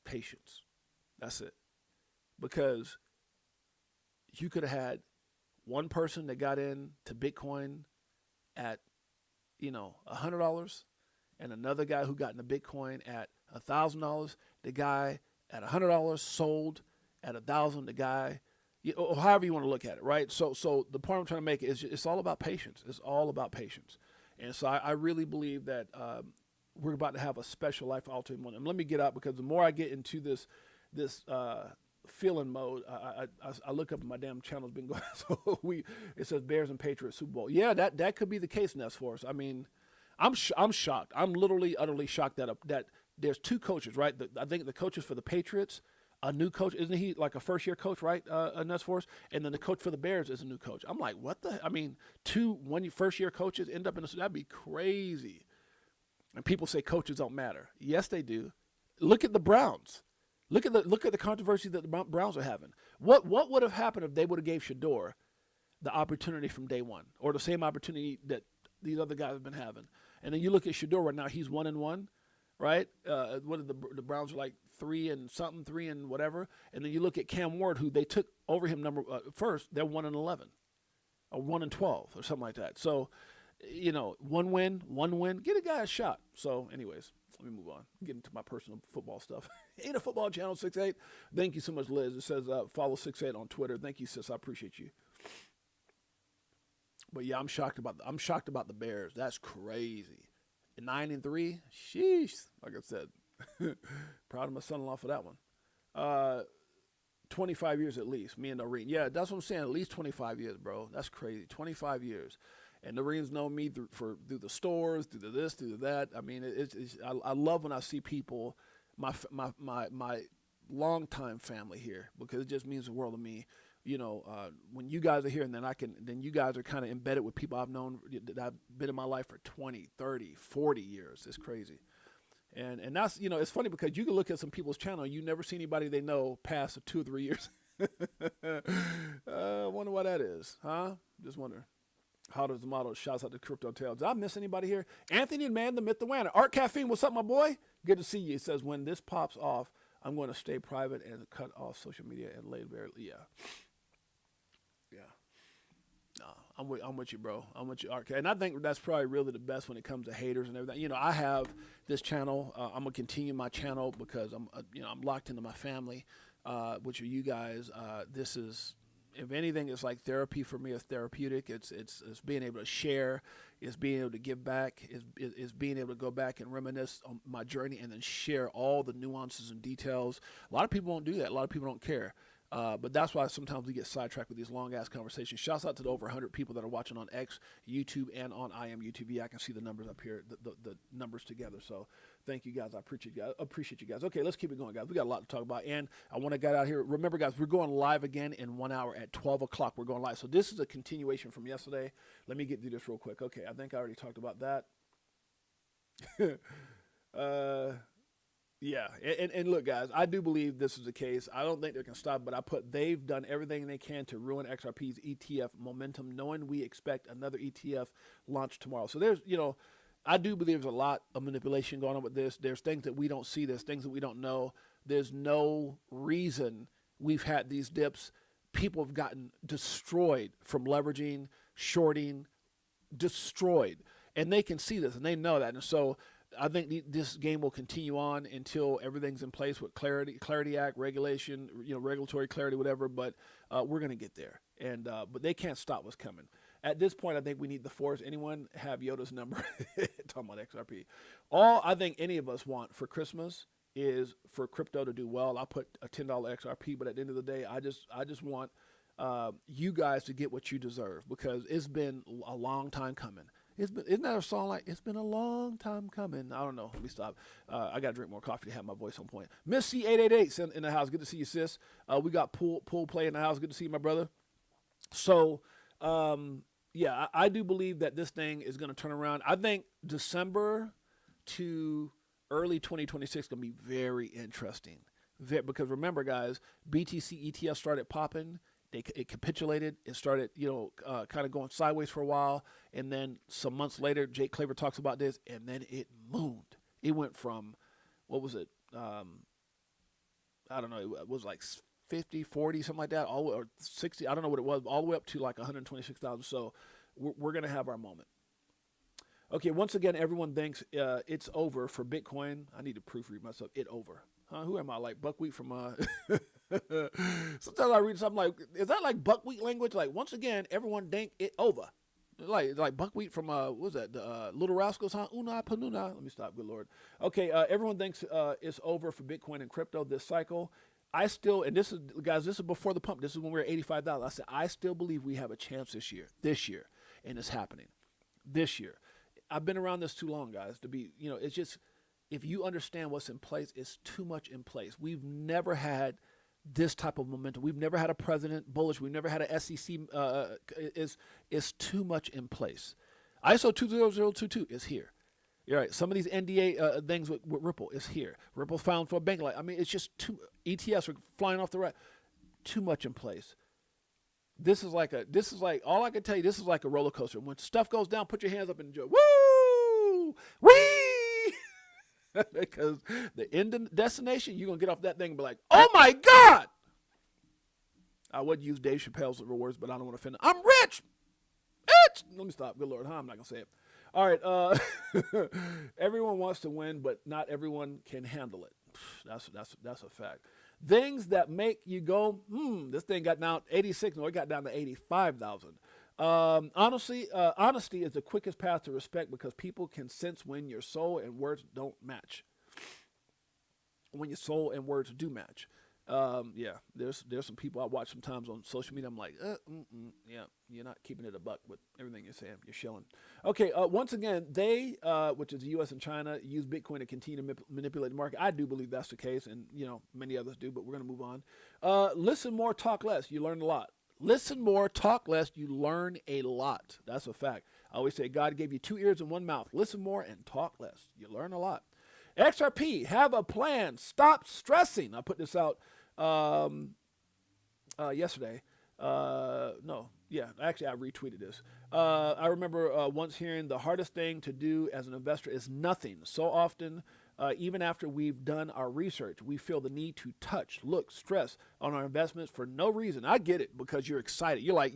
patience. That's it. Because you could have had one person that got into Bitcoin at, $100, and another guy who got into Bitcoin at $1,000. The guy at $100 sold at 1,000. The guy, or however you want to look at it, right? So the point I'm trying to make is it's all about patience. It's all about patience. And so I really believe that we're about to have a special life altering moment. And let me get out, because the more I get into this feeling mode, I look up and my damn channel's been going. So it says Bears and Patriots Super Bowl. Yeah, that could be the case, Ness Force. I mean, I'm shocked. I'm literally utterly shocked that there's 2 coaches, right? I think the coaches for the Patriots, a new coach, isn't he like a first-year coach, right? Ness Force, and then the coach for the Bears is a new coach. I'm like, what the? I mean, 2 first-year coaches end up in that'd be crazy. And people say coaches don't matter. Yes, they do. Look at the Browns. Look at the controversy that the Browns are having. What would have happened if they would have gave Shador the opportunity from day one, or the same opportunity that these other guys have been having? And then you look at Shador right now; he's 1-1, right? What did the Browns are like 3 and whatever. And then you look at Cam Ward, who they took over him first. They're 1-11, or 1-12, or something like that. So, 1 win, get a guy a shot. So, anyways. Let me move on. Get into my personal football stuff. Ain't a football channel 6'8". Thank you so much, Liz. It says follow 6'8" on Twitter. Thank you, sis. I appreciate you. But yeah, I'm shocked about the Bears. That's crazy. 9-3. Sheesh. Like I said, proud of my son-in-law for that one. 25 years at least. Me and Noreen. Yeah, that's what I'm saying. At least 25 years, bro. That's crazy. 25 years. And the Marines know me through the stores, through the this, through the that. I mean, I love when I see people, my longtime family here, because it just means the world to me. When you guys are here, and then you guys are kind of embedded with people I've known, that I've been in my life for 20, 30, 40 years. It's crazy. And that's, it's funny, because you can look at some people's channel, you never see anybody they know past 2 or 3 years. I wonder why that is, huh? Just wonder. How does the model? Shouts out to Crypto Tales. Did I miss anybody here? Anthony and Man, the Myth, the Wanna. Art Caffeine, what's up, my boy? Good to see you. It says, when this pops off, I'm going to stay private and cut off social media and lay bare. Yeah. No, I'm with you, bro. I'm with you, Art. And I think that's probably really the best when it comes to haters and everything. I have this channel. I'm gonna continue my channel because I'm locked into my family, which are you guys. This is. if anything, it's like therapy for me. It's therapeutic. It's being able to share. It's being able to give back. It's being able to go back and reminisce on my journey and then share all the nuances and details. A lot of people won't do that. A lot of people don't care. But that's why sometimes we get sidetracked with these long-ass conversations. Shouts out to the over 100 people that are watching on X, YouTube, and on IMUTV. I can see the numbers up here, the numbers together. So thank you, guys. I appreciate you guys. Okay, let's keep it going, guys. We got a lot to talk about, and I want to get out here. Remember, guys, we're going live again in 1 hour at 12 o'clock. We're going live. So this is a continuation from yesterday. Let me get through this real quick. Okay, I think I already talked about that. Yeah, and look, guys, I do believe this is the case. I don't think they can stop, but they've done everything they can to ruin XRP's ETF momentum, knowing we expect another ETF launch tomorrow. So there's, I do believe there's a lot of manipulation going on with this. There's things that we don't see. There's things that we don't know. There's no reason we've had these dips. People have gotten destroyed from leveraging, shorting, destroyed. And they can see this, and they know that. And so I think this game will continue on until everything's in place with Clarity Act, regulation, regulatory clarity, whatever. But we're going to get there, and but they can't stop what's coming. At this point, I think we need the force. Anyone have Yoda's number? Talking about XRP. All I think any of us want for Christmas is for crypto to do well. I'll put a $10 XRP, but at the end of the day, I just want you guys to get what you deserve, because it's been a long time coming. Isn't that a song like, it's been a long time coming? I don't know. Let me stop. I got to drink more coffee to have my voice on point. Miss C888 in the house. Good to see you, sis. We got pool play in the house. Good to see you, my brother. So, yeah, I do believe that this thing is going to turn around. I think December to early 2026 is going to be very interesting. Because remember, guys, BTC ETF started popping. It capitulated. It started, kind of going sideways for a while. And then some months later, Jake Claver talks about this, and then it moved. It went from, what was it? I don't know. It was like 50, 40, something like that, or 60. I don't know what it was, all the way up to like 126,000. So we're going to have our moment. Okay, once again, everyone thinks it's over for Bitcoin. I need to proofread myself. It over. Huh? Who am I? Like buckwheat from sometimes I read something like, is that like buckwheat language? Like, once again, everyone think it over. Like buckwheat from what was that? The Little Rascals, huh? Una panuna. Let me stop. Good Lord. Okay, everyone thinks it's over for Bitcoin and crypto this cycle. I still, and this is, guys, this is before the pump. This is when we were at 85,000. I said I still believe we have a chance this year, and it's happening this year. I've been around this too long, guys, to be, it's just, if you understand what's in place, it's too much in place. We've never had this type of momentum. We've never had a president bullish. We've never had a SEC. Is too much in place. ISO 20022 is here. You're right. Some of these NDA things with Ripple is here. Ripple found for a bank. It's just too. ETFs are flying off the right. Too much in place. This is like all I can tell you. This is like a roller coaster. When stuff goes down, put your hands up and enjoy. Woo! Whee! Because the end destination, you're going to get off that thing and be like, oh my God! I would use Dave Chappelle's words, but I don't want to offend him. I'm rich! Bitch! Let me stop. Good Lord. I'm not going to say it. All right. Everyone wants to win, but not everyone can handle it. That's a fact. Things that make you go, this thing got down 86. No, it got down to 85,000. Honesty is the quickest path to respect, because people can sense when your soul and words don't match. When your soul and words do match. Yeah, there's some people I watch sometimes on social media. I'm like, yeah, you're not keeping it a buck with everything you're saying. You're shilling. Okay, once again, they, which is the U.S. and China, use Bitcoin to continue to manipulate the market. I do believe that's the case, and many others do. But we're going to move on. Listen more, talk less. You learn a lot. Listen more, talk less. You learn a lot. That's a fact. I always say God gave you 2 ears and 1 mouth. Listen more and talk less. You learn a lot. XRP, have a plan. Stop stressing. I put this out yesterday. Actually, I retweeted this. I remember once hearing the hardest thing to do as an investor is nothing. So often, even after we've done our research, we feel the need to touch, look, stress on our investments for no reason. I get it, because you're excited. You're like,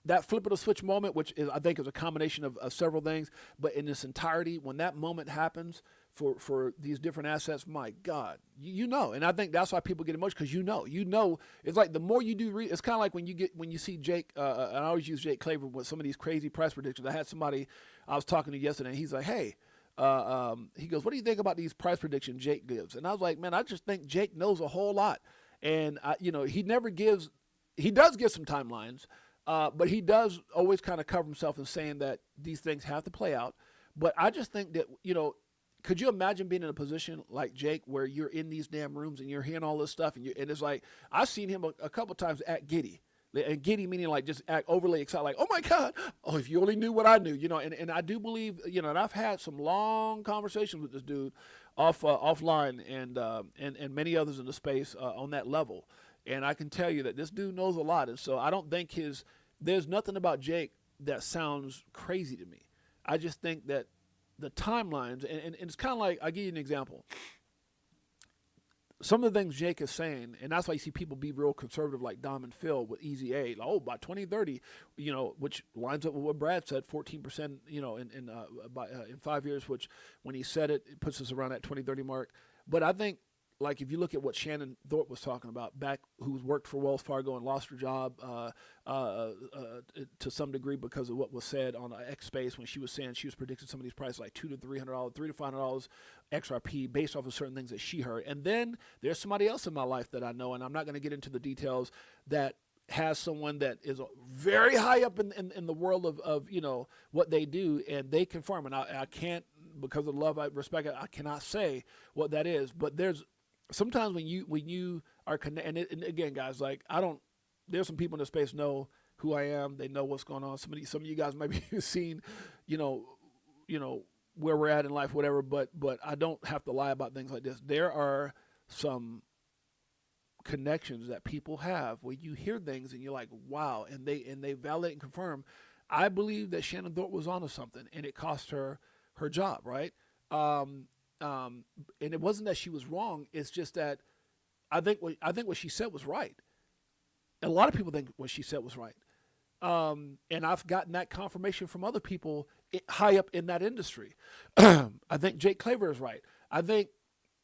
that flip of the switch moment, which is, I think, is a combination of several things, but in its entirety, when that moment happens, for these different assets, my God, you know. And I think that's why people get emotional, because you know, it's like the more you do, it's kind of like when you see Jake, and I always use Jake Claver with some of these crazy price predictions. I had somebody I was talking to yesterday, and he's like, hey, he goes, what do you think about these price predictions Jake gives? And I was like, man, I just think Jake knows a whole lot. And he never gives, he does give some timelines, but he does always kind of cover himself in saying that these things have to play out. But I just think that, could you imagine being in a position like Jake where you're in these damn rooms and you're hearing all this stuff, and it's like, I've seen him a couple times act giddy. And giddy meaning like just act overly excited, like, oh my God, oh, if you only knew what I knew, and I do believe, and I've had some long conversations with this dude offline and many others in the space on that level. And I can tell you that this dude knows a lot. And so I don't think there's nothing about Jake that sounds crazy to me. I just think that the timelines, and it's kind of like, I'll give you an example. Some of the things Jake is saying, and that's why you see people be real conservative like Dom and Phil with Easy A. Like, oh, by 2030, which lines up with what Brad said, 14%, in 5 years, which when he said it puts us around that 2030 mark. But I think, like, if you look at what Shannon Thorpe was talking about, who's worked for Wells Fargo and lost her job to some degree because of what was said on X Space when she was saying she was predicting some of these prices like $200 to $300, $300 to $500 XRP based off of certain things that she heard. And then there's somebody else in my life that I know, and I'm not going to get into the details, that has someone that is very high up in the world of what they do, and they confirm. And I can't, because of the love I respect, I cannot say what that is. But there's sometimes when you are connected, and again, guys, like, there's some people in the space know who I am. They know what's going on. Some of you guys might be seen, where we're at in life, whatever. But I don't have to lie about things like this. There are some connections that people have where you hear things and you're like, wow, and they validate and confirm. I believe that Shannon Thorpe was onto something, and it cost her job, right? And it wasn't that she was wrong. It's just that I think what she said was right. And a lot of people think what she said was right. And I've gotten that confirmation from other people high up in that industry. I think Jake Claver is right. I think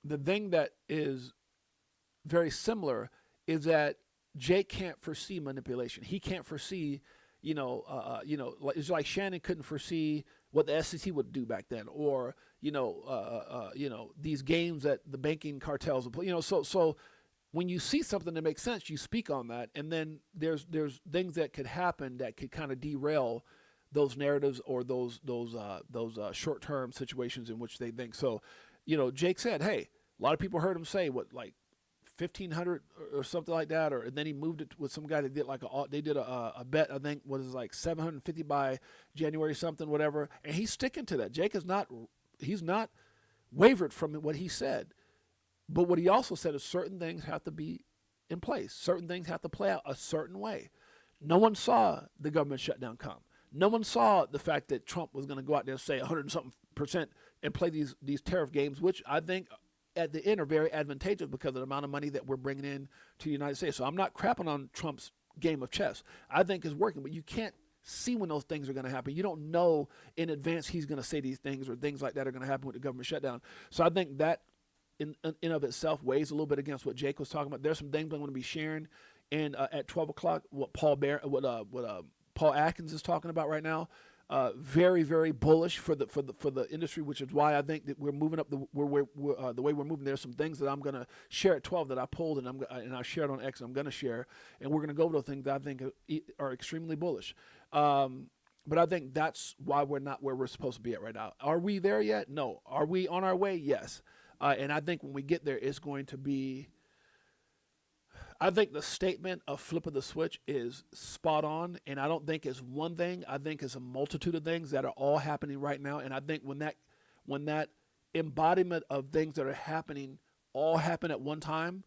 the thing that is very similar is that Jake can't foresee manipulation. He can't foresee, it's like Shannon couldn't foresee what the SEC would do back then, or these games that the banking cartels would play. So when you see something that makes sense, you speak on that, and then there's things that could happen that could kind of derail those narratives or those short-term situations in which they think. So, Jake said, hey, a lot of people heard him say what, like 1,500 or something like that, and then he moved it with some guy that did a bet, I think was like 750 by January something, whatever, and he's sticking to that. Jake he's not wavered from what he said, but what he also said is certain things have to be in place, certain things have to play out a certain way. No one saw the government shutdown come. No one saw the fact that Trump was going to go out there and say 100 and something percent and play these tariff games, which I think at the end are very advantageous because of the amount of money that we're bringing in to the United States. So I'm not crapping on Trump's game of chess. I think it's working, but you can't see when those things are going to happen. You don't know in advance he's going to say these things or things like that are going to happen with the government shutdown. So I think that in of itself weighs a little bit against what Jake was talking about. There's some things I'm going to be sharing and at 12 o'clock what Paul Atkins is talking about right now. Very, very bullish for the industry, which is why I think that we're moving up the way we're moving. There's some things that I'm going to share at 12 that I pulled and I shared on X and I'm going to share, and we're going to go over those things that I think are extremely bullish. But I think that's why we're not where we're supposed to be at right now. Are we there yet? No. Are we on our way? Yes. And I think when we get there, it's going to be, I think the statement of flip of the switch is spot on, and I don't think it's one thing. I think it's a multitude of things that are all happening right now, and I think when that embodiment of things that are happening all happen at one time,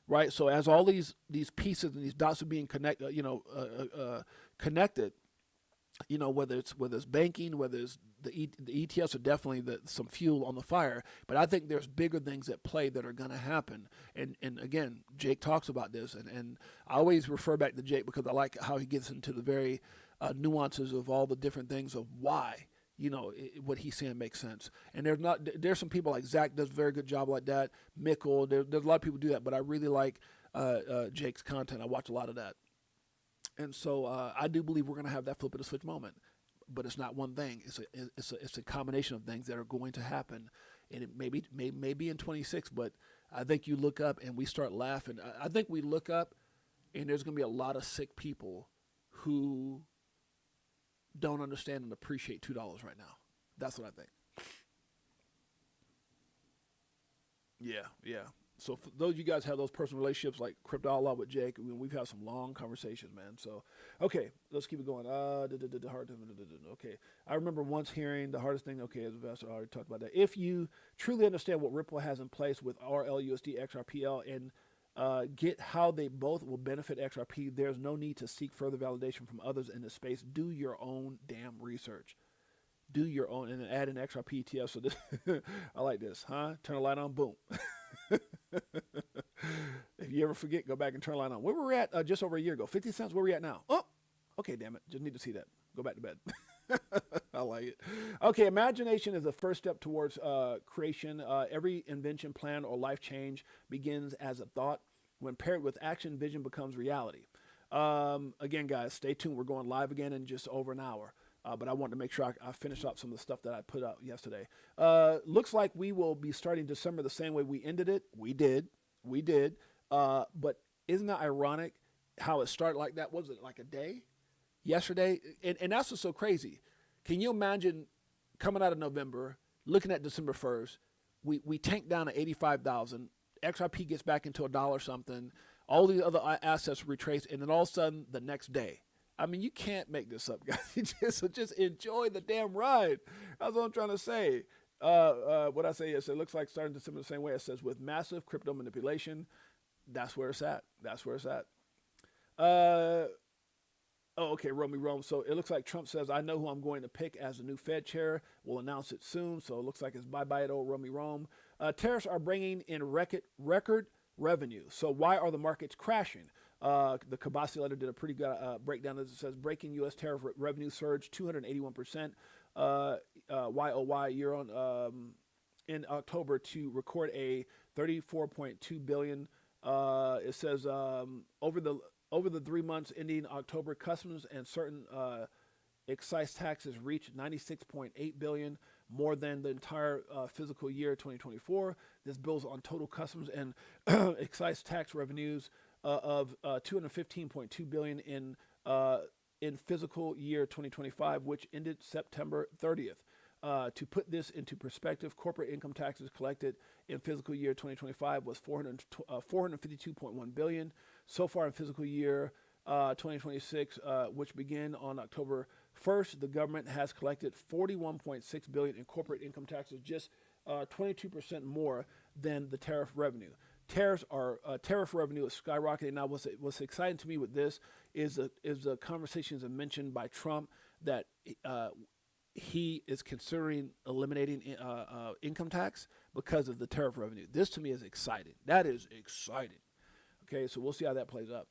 right? So as all these pieces and these dots are being connected, whether it's banking, whether it's the ETFs are definitely some fuel on the fire, but I think there's bigger things at play that are going to happen. And again, Jake talks about this, and I always refer back to Jake because I like how he gets into the very nuances of all the different things of why what he's saying makes sense. And there's some people like Zach does a very good job like that. Mickle, there's a lot of people do that, but I really like Jake's content. I watch a lot of that. And so I do believe we're going to have that flip of the switch moment. But it's not one thing. It's a combination of things that are going to happen, and it may be in 26. But I think you look up and we start laughing. I think we look up, and there's going to be a lot of sick people who don't understand and appreciate $2 right now. That's what I think. Yeah. So for those of you guys have those personal relationships like Crypto Outlaw with Jake, we've had some long conversations, man. So, okay, let's keep it going. Okay, I remember once hearing the hardest thing. Okay, as investor, I already talked about that. If you truly understand what Ripple has in place with RLUSD, XRPL, and get how they both will benefit XRP, there's no need to seek further validation from others in this space. Do your own damn research. Do your own, and then add an XRP ETF. So this, I like this, huh? Turn the light on, boom. If you ever forget, go back and turn the light on. Where were we at just over a year ago? 50 cents, where we at now? Oh, okay, damn it. Just need to see that. Go back to bed. I like it. Okay, imagination is the first step towards creation. Every invention, plan, or life change begins as a thought. When paired with action, vision becomes reality. Again, guys, stay tuned. We're going live again in just over an hour. But I wanted to make sure I finish up some of the stuff that I put out yesterday. Looks like we will be starting December the same way we ended it. We did. But isn't that ironic how it started like that? Was it like a day? Yesterday? And that's what's so crazy. Can you imagine coming out of November, looking at December 1st, we tanked down to 85,000. XRP gets back into $1 something. All the other assets retrace. And then all of a sudden, the next day, I mean, you can't make this up, guys. just enjoy the damn ride. That's what I'm trying to say. What I say is it looks like starting December the same way. It says with massive crypto manipulation, that's where it's at. Okay, Romy Rome. So it looks like Trump says, I know who I'm going to pick as the new Fed chair. We'll announce it soon. So it looks like it's bye-bye to old Romy Rome. Tariffs are bringing in record revenue. So why are the markets crashing? The Kabasi letter did a pretty good breakdown. As it says, breaking U.S. tariff revenue surge 281% YOY year on in October to record a 34.2 billion. It says over the 3 months ending October, customs and certain excise taxes reached 96.8 billion, more than the entire fiscal year 2024. This builds on total customs and excise tax revenues of 215.2 billion in fiscal year 2025, which ended September 30th. To put this into perspective, corporate income taxes collected in fiscal year 2025 was 452.1 billion. So far in fiscal year 2026, which began on October 1st, the government has collected 41.6 billion in corporate income taxes, just 22% more than the tariff revenue. Tariff revenue is skyrocketing. Now, what's exciting to me with this is the conversations mentioned by Trump that he is considering eliminating income tax because of the tariff revenue. This to me is exciting. That is exciting. Okay, so we'll see how that plays out.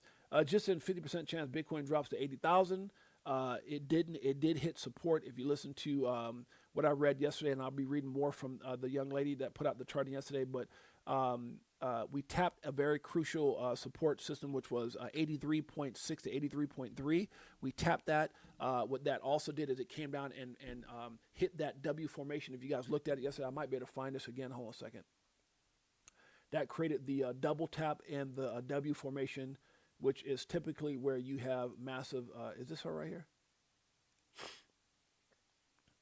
Just in 50% chance, Bitcoin drops to 80,000. It did hit support. If you listen to what I read yesterday, and I'll be reading more from the young lady that put out the chart yesterday, but we tapped a very crucial support system, which was 83.6 to 83.3. We tapped that. What that also did is it came down and hit that W formation. If you guys looked at it yesterday, I might be able to find this again. Hold on a second. That created the double tap and the W formation, which is typically where you have massive, is this her right here?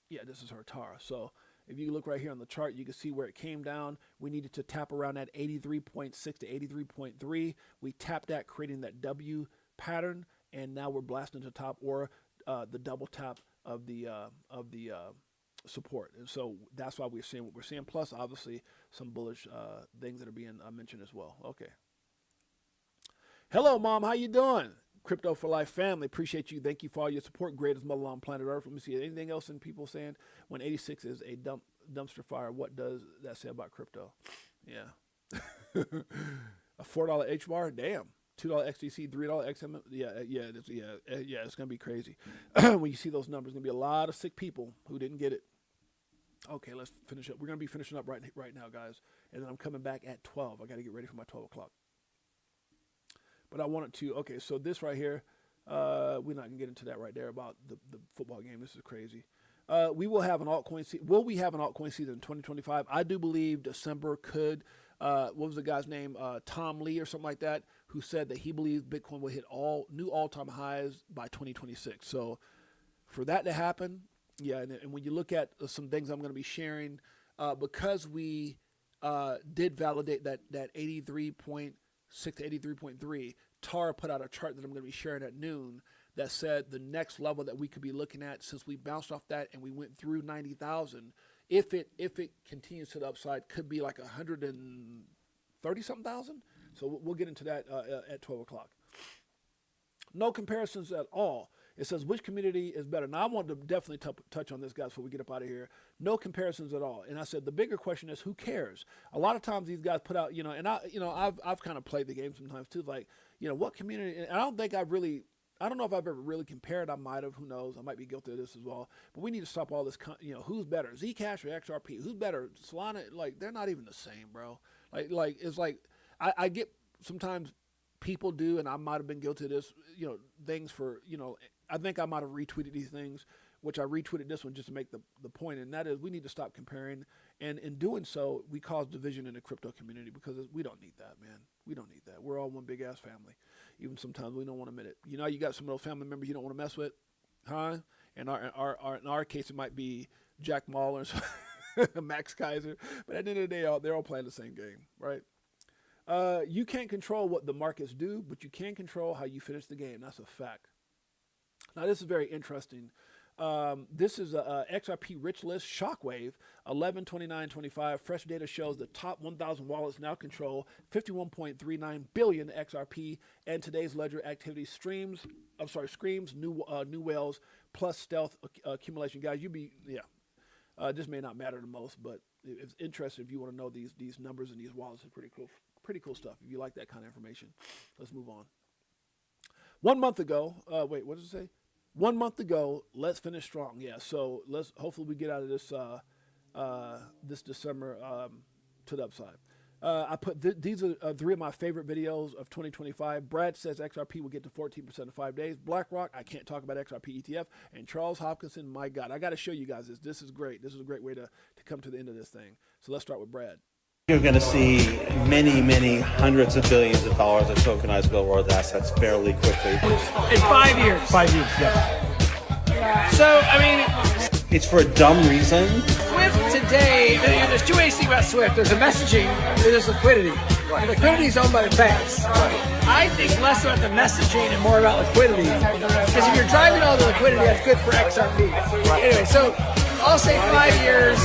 Yeah, this is her Tara. So if you look right here on the chart, you can see where it came down. We needed to tap around that 83.6 to 83.3. We tapped that, creating that W pattern, and now we're blasting to the top, or the double tap of the support. And so that's why we're seeing what we're seeing. Plus, obviously, some bullish things that are being mentioned as well. Okay. Hello, Mom. How you doing? Crypto for Life family. Appreciate you. Thank you for all your support. Greatest mother on planet Earth. Let me see. Anything else in people saying when 86 is a dumpster fire, what does that say about crypto? Yeah. A $4 H bar? Damn. $2 XDC, $3 XM. It's gonna be crazy. When you see those numbers, gonna be a lot of sick people who didn't get it. Okay, let's finish up. We're gonna be finishing up right now, guys, and then I'm coming back at 12. I got to get ready for my 12 o'clock. But I wanted to. Okay, so this right here, we're not gonna get into that right there about the football game. This is crazy. We will have an altcoin season. Will we have an altcoin season in 2025? I do believe December could. What was the guy's name? Tom Lee or something like that, who said that he believes Bitcoin will hit new all-time highs by 2026. So for that to happen, yeah, and when you look at some things I'm going to be sharing, because we did validate that 83.6 to 83.3, Tara put out a chart that I'm going to be sharing at noon that said the next level that we could be looking at, since we bounced off that and we went through 90,000, if it continues to the upside, could be like 130 something thousand. So we'll get into that at 12 o'clock. No comparisons at all. It says, which community is better? Now, I want to definitely touch on this, guys, before we get up out of here. No comparisons at all. And I said, the bigger question is, who cares? A lot of times these guys put out, and I've kind of played the game sometimes too. Like, what community? And I don't know if I've ever really compared. I might have. Who knows? I might be guilty of this as well. But we need to stop all this. Who's better, Zcash or XRP? Who's better, Solana? Like, they're not even the same, bro. Like it's like I get sometimes people do, and I might have been guilty of this. Things for I think I might have retweeted these things, which I retweeted this one just to make the point, and that is we need to stop comparing. And in doing so, we cause division in the crypto community because we don't need that, man. We don't need that. We're all one big ass family. Even sometimes we don't want to admit it. You got some of those family members you don't want to mess with, huh? And in our case, it might be Jack Mahler, Max Kaiser. But at the end of the day, they're all playing the same game, right? You can't control what the markets do, but you can control how you finish the game. That's a fact. Now, this is very interesting. This is a XRP rich list, Shockwave, 11/29/25. Fresh data shows the top 1,000 wallets now control 51.39 billion XRP, and today's ledger activity screams new whales plus stealth accumulation. Guys, this may not matter the most, but it's interesting if you want to know these numbers and these wallets. Are pretty cool. Pretty cool stuff. If you like that kind of information, let's move on. 1 month ago, what does it say? 1 month ago, let's finish strong. Yeah, so hopefully we get out of this this December to the upside. I put these are three of my favorite videos of 2025. Brad says XRP will get to 14% in 5 days. BlackRock, I can't talk about XRP ETF. And Charles Hopkinson, my God, I got to show you guys this. This is great. This is a great way to come to the end of this thing. So let's start with Brad. You're going to see many, many hundreds of billions of dollars of tokenized real-world assets fairly quickly. In 5 years. 5 years, yeah. So, it's for a dumb reason. Swift today, there's two ways to think about Swift. There's the messaging, there's liquidity. Right. Liquidity is owned by the banks. Right. I think less about the messaging and more about liquidity. Because if you're driving all the liquidity, that's good for XRP. Right. Anyway, so I'll say 5 years,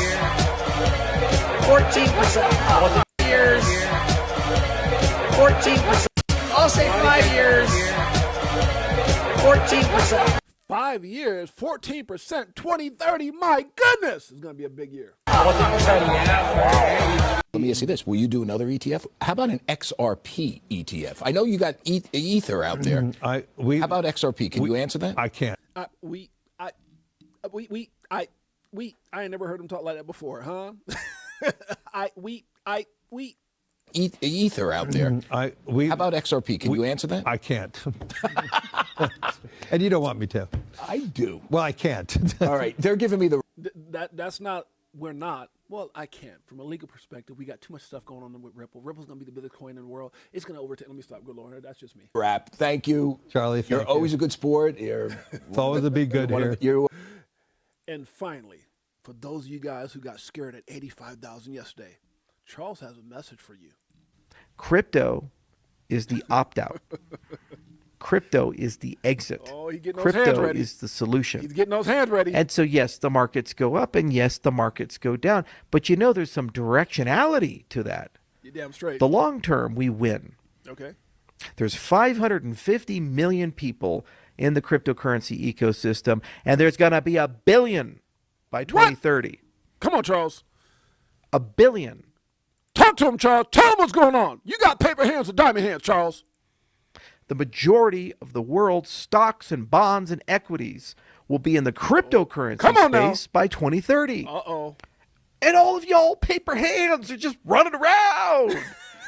14%. 5 years, 14%. I'll say 5 years, 14%. 5 years, 14%, 2030. My goodness, it's going to be a big year. Let me ask you this. Will you do another ETF? How about an XRP ETF? I know you got Ether out there. How about XRP? Can you answer that? I can't. I ain't never heard him talk like that before, huh? Ether out there. How about XRP? Can you answer that? I can't. And you don't want me to. I do. Well, I can't. All right. They're giving me the... We're not. Well, I can't. From a legal perspective, we got too much stuff going on with Ripple. Ripple's going to be the biggest coin in the world. It's going to overtake. Let me stop. Good Lord. That's just me. Wrap. Thank you. Charlie, You're always a good sport. It's always a be good here. And finally, for those of you guys who got scared at 85,000 yesterday, Charles has a message for you. Crypto is the opt-out. Crypto is the exit. Oh, he's getting those hands Crypto ready. is the solution. He's getting those hands ready. And so, yes, the markets go up, and yes, the markets go down. But there's some directionality to that. You're damn straight. The long term, we win. Okay. There's 550 million people in the cryptocurrency ecosystem, and there's going to be 1 billion by 2030. What? Come on, Charles. 1 billion. Talk to him, Charles. Tell him what's going on. You got paper hands or diamond hands, Charles. the majority of the world's stocks and bonds and equities will be in the cryptocurrency space by 2030. Uh-oh. And all of y'all paper hands are just running around.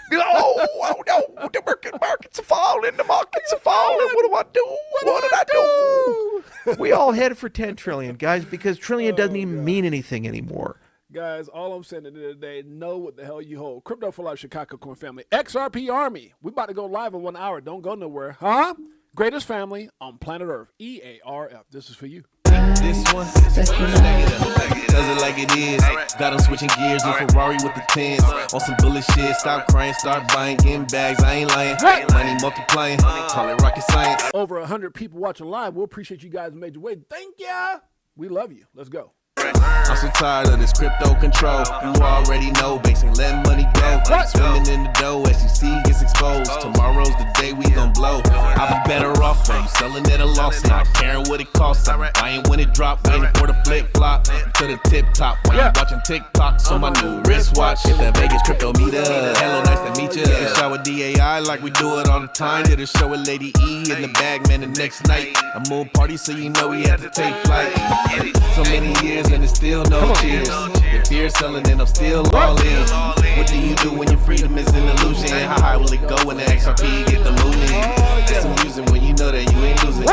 Oh no, the markets are falling, the markets are falling. What do I do? What did I do? We all headed for 10 trillion, guys, because trillion doesn't even mean anything anymore. Guys, all I'm saying at the end of the day, know what the hell you hold. Crypto for Life, Chicago Coin Family. XRP Army. We about to go live in 1 hour. Don't go nowhere. Huh? Greatest family on planet Earth. EARF. This is for you. This one, does it like it is. Got them switching gears, new Ferrari with the tens. On some bullish shit, stop crying, start buying, getting bags. I ain't lying. Money multiplying, call it rocket science. Over 100 people watching live. We'll appreciate you guys in a major way. Thank ya. We love you. Let's go. I'm so tired of this crypto control. You already know, basically letting money go. Swimming in the dough, SEC gets exposed. Tomorrow's the day we gon' blow. I'll be better off when you selling at a loss, not caring what it costs. I'm buying when it drop, waiting for the flip flop to the tip top. When you watching TikToks on my new wristwatch. Hit the Vegas crypto meter. Hello, nice to meet you. Shower DAI like we do it all the time. Did a show with Lady E in the bag, man, the next night. A moon party, so you know we had to take flight. So many years and it's still no cheers. The fear selling and I'm still all in. What do you do when your freedom is an illusion? How high will it go when the XRP get the mooning? It's amusing when you know that you ain't losing.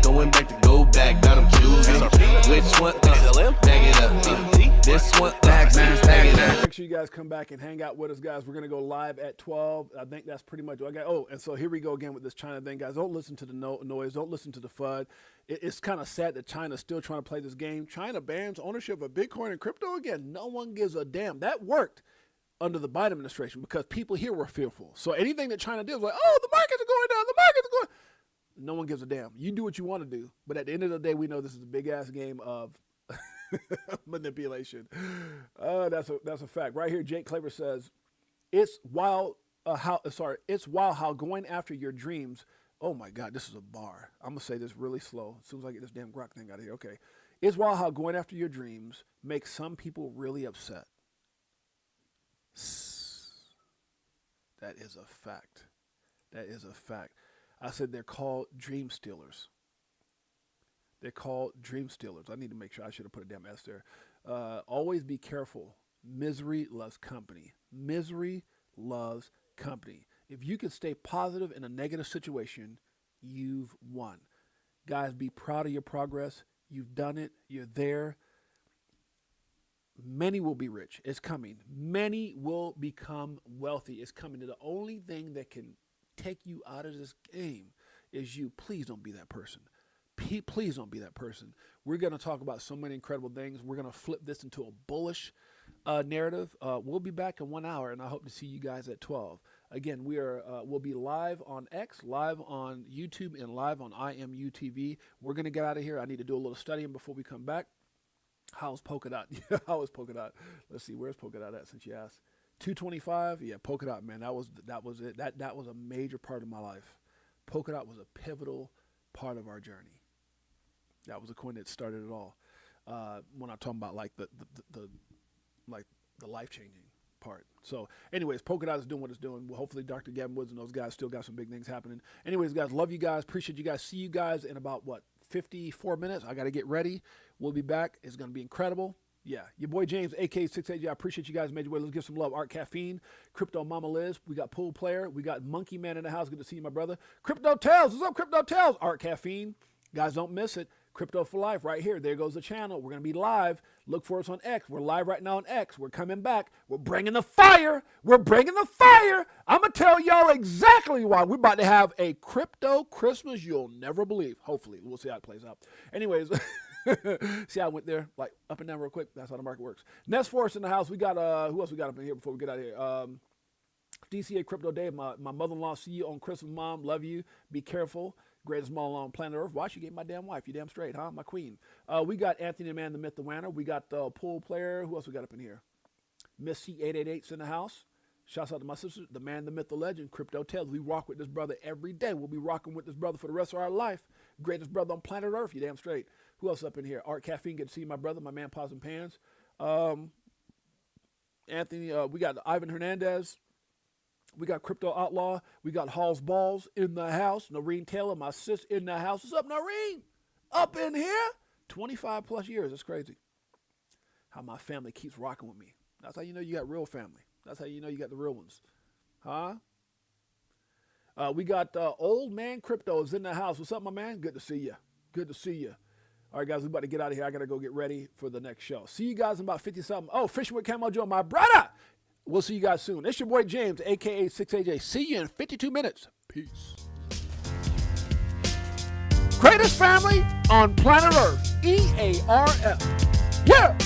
Going back to go back, got them choosing. Which one? Bag it up. This one, bag it up. Make sure you guys come back and hang out with us, guys. We're going to go live at 12. I think that's pretty much what I got. Oh, and so here we go again with this China thing, guys. Don't listen to the noise. Don't listen to the FUD. It's kind of sad that China's still trying to play this game. China bans ownership of Bitcoin and crypto again. No one gives a damn. That worked under the Biden administration because people here were fearful. So anything that China did was like, oh, the markets are going down. The markets are going. No one gives a damn. You do what you want to do. But at the end of the day, we know this is a big-ass game of manipulation. That's a fact. Right here, Jake Claver says, it's wild how going after your dreams. Oh my God, this is a bar. I'm going to say this really slow as soon as I get this damn grok thing out of here. Okay. It's wild how going after your dreams makes some people really upset. That is a fact. That is a fact. I said they're called dream stealers. They're called dream stealers. I need to make sure I should have put a damn S there. Always be careful. Misery loves company. Misery loves company. If you can stay positive in a negative situation, you've won. Guys, be proud of your progress. You've done it. You're there. Many will be rich. It's coming. Many will become wealthy. It's coming. The only thing that can take you out of this game is you. Please don't be that person. Please don't be that person. We're going to talk about so many incredible things. We're going to flip this into a bullish narrative. We'll be back in 1 hour, and I hope to see you guys at 12. Again, we'll be live on X, live on YouTube, and live on IMU TV. We're going to get out of here. I need to do a little studying before we come back. How's Polkadot? How is Polkadot? Let's see, where's Polkadot at since you asked? 225? Yeah, Polkadot, man. That was it. That was a major part of my life. Polkadot was a pivotal part of our journey. That was a coin that started it all. When I'm talking about like the life-changing part. So anyways, Polkadot is doing what it's doing. Well, hopefully Dr. Gavin Woods and those guys still got some big things happening. Anyways, guys, love you guys. Appreciate you guys. See you guys in about, 54 minutes. I got to get ready. We'll be back. It's going to be incredible. Yeah, your boy James, AK68. I appreciate you guys. Major way. Let's give some love. Art Caffeine, Crypto Mama Liz. We got Pool Player. We got Monkey Man in the house. Good to see you, my brother. Crypto Tales. What's up, Crypto Tales? Art Caffeine. Guys, don't miss it. Crypto for Life right here. There goes the channel. We're going to be live. Look for us on X. We're live right now on X. We're coming back. We're bringing the fire. We're bringing the fire. I'm going to tell y'all exactly why. We're about to have a crypto Christmas you'll never believe. Hopefully. We'll see how it plays out. Anyways, see how I went there? Like up and down real quick. That's how the market works. Nest Forest in the house. We got, who else we got up in here before we get out of here? DCA Crypto Day. My mother-in-law. See you on Christmas, Mom. Love you. Be careful. Greatest mall on planet Earth. Why she gave my damn wife? You damn straight, huh? My queen. We got Anthony the Man, the Myth, the Wanner. We got the Pool Player. Who else we got up in here? Miss C888's in the house. Shouts out to my sister, the man, the myth, the legend, Crypto Tales. We rock with this brother every day. We'll be rocking with this brother for the rest of our life. Greatest brother on planet Earth. You damn straight. Who else up in here? Art Caffeine. Good to see you, my brother, my man, Paws and Pans. Anthony, we got Ivan Hernandez. We got Crypto Outlaw. We got Hall's Balls in the house. Noreen Taylor, my sis, in the house. What's up, Noreen? Up in here? 25 plus years. That's crazy. How my family keeps rocking with me. That's how you know you got real family. That's how you know you got the real ones. Huh? We got Old Man Cryptos in the house. What's up, my man? Good to see you. Good to see you. All right, guys, we're about to get out of here. I got to go get ready for the next show. See you guys in about 50-something. Oh, Fishing with Camo Joe, my brother. We'll see you guys soon. It's your boy James, a.k.a. 6AJ. See you in 52 minutes. Peace. Greatest family on planet Earth. EARF. Yeah.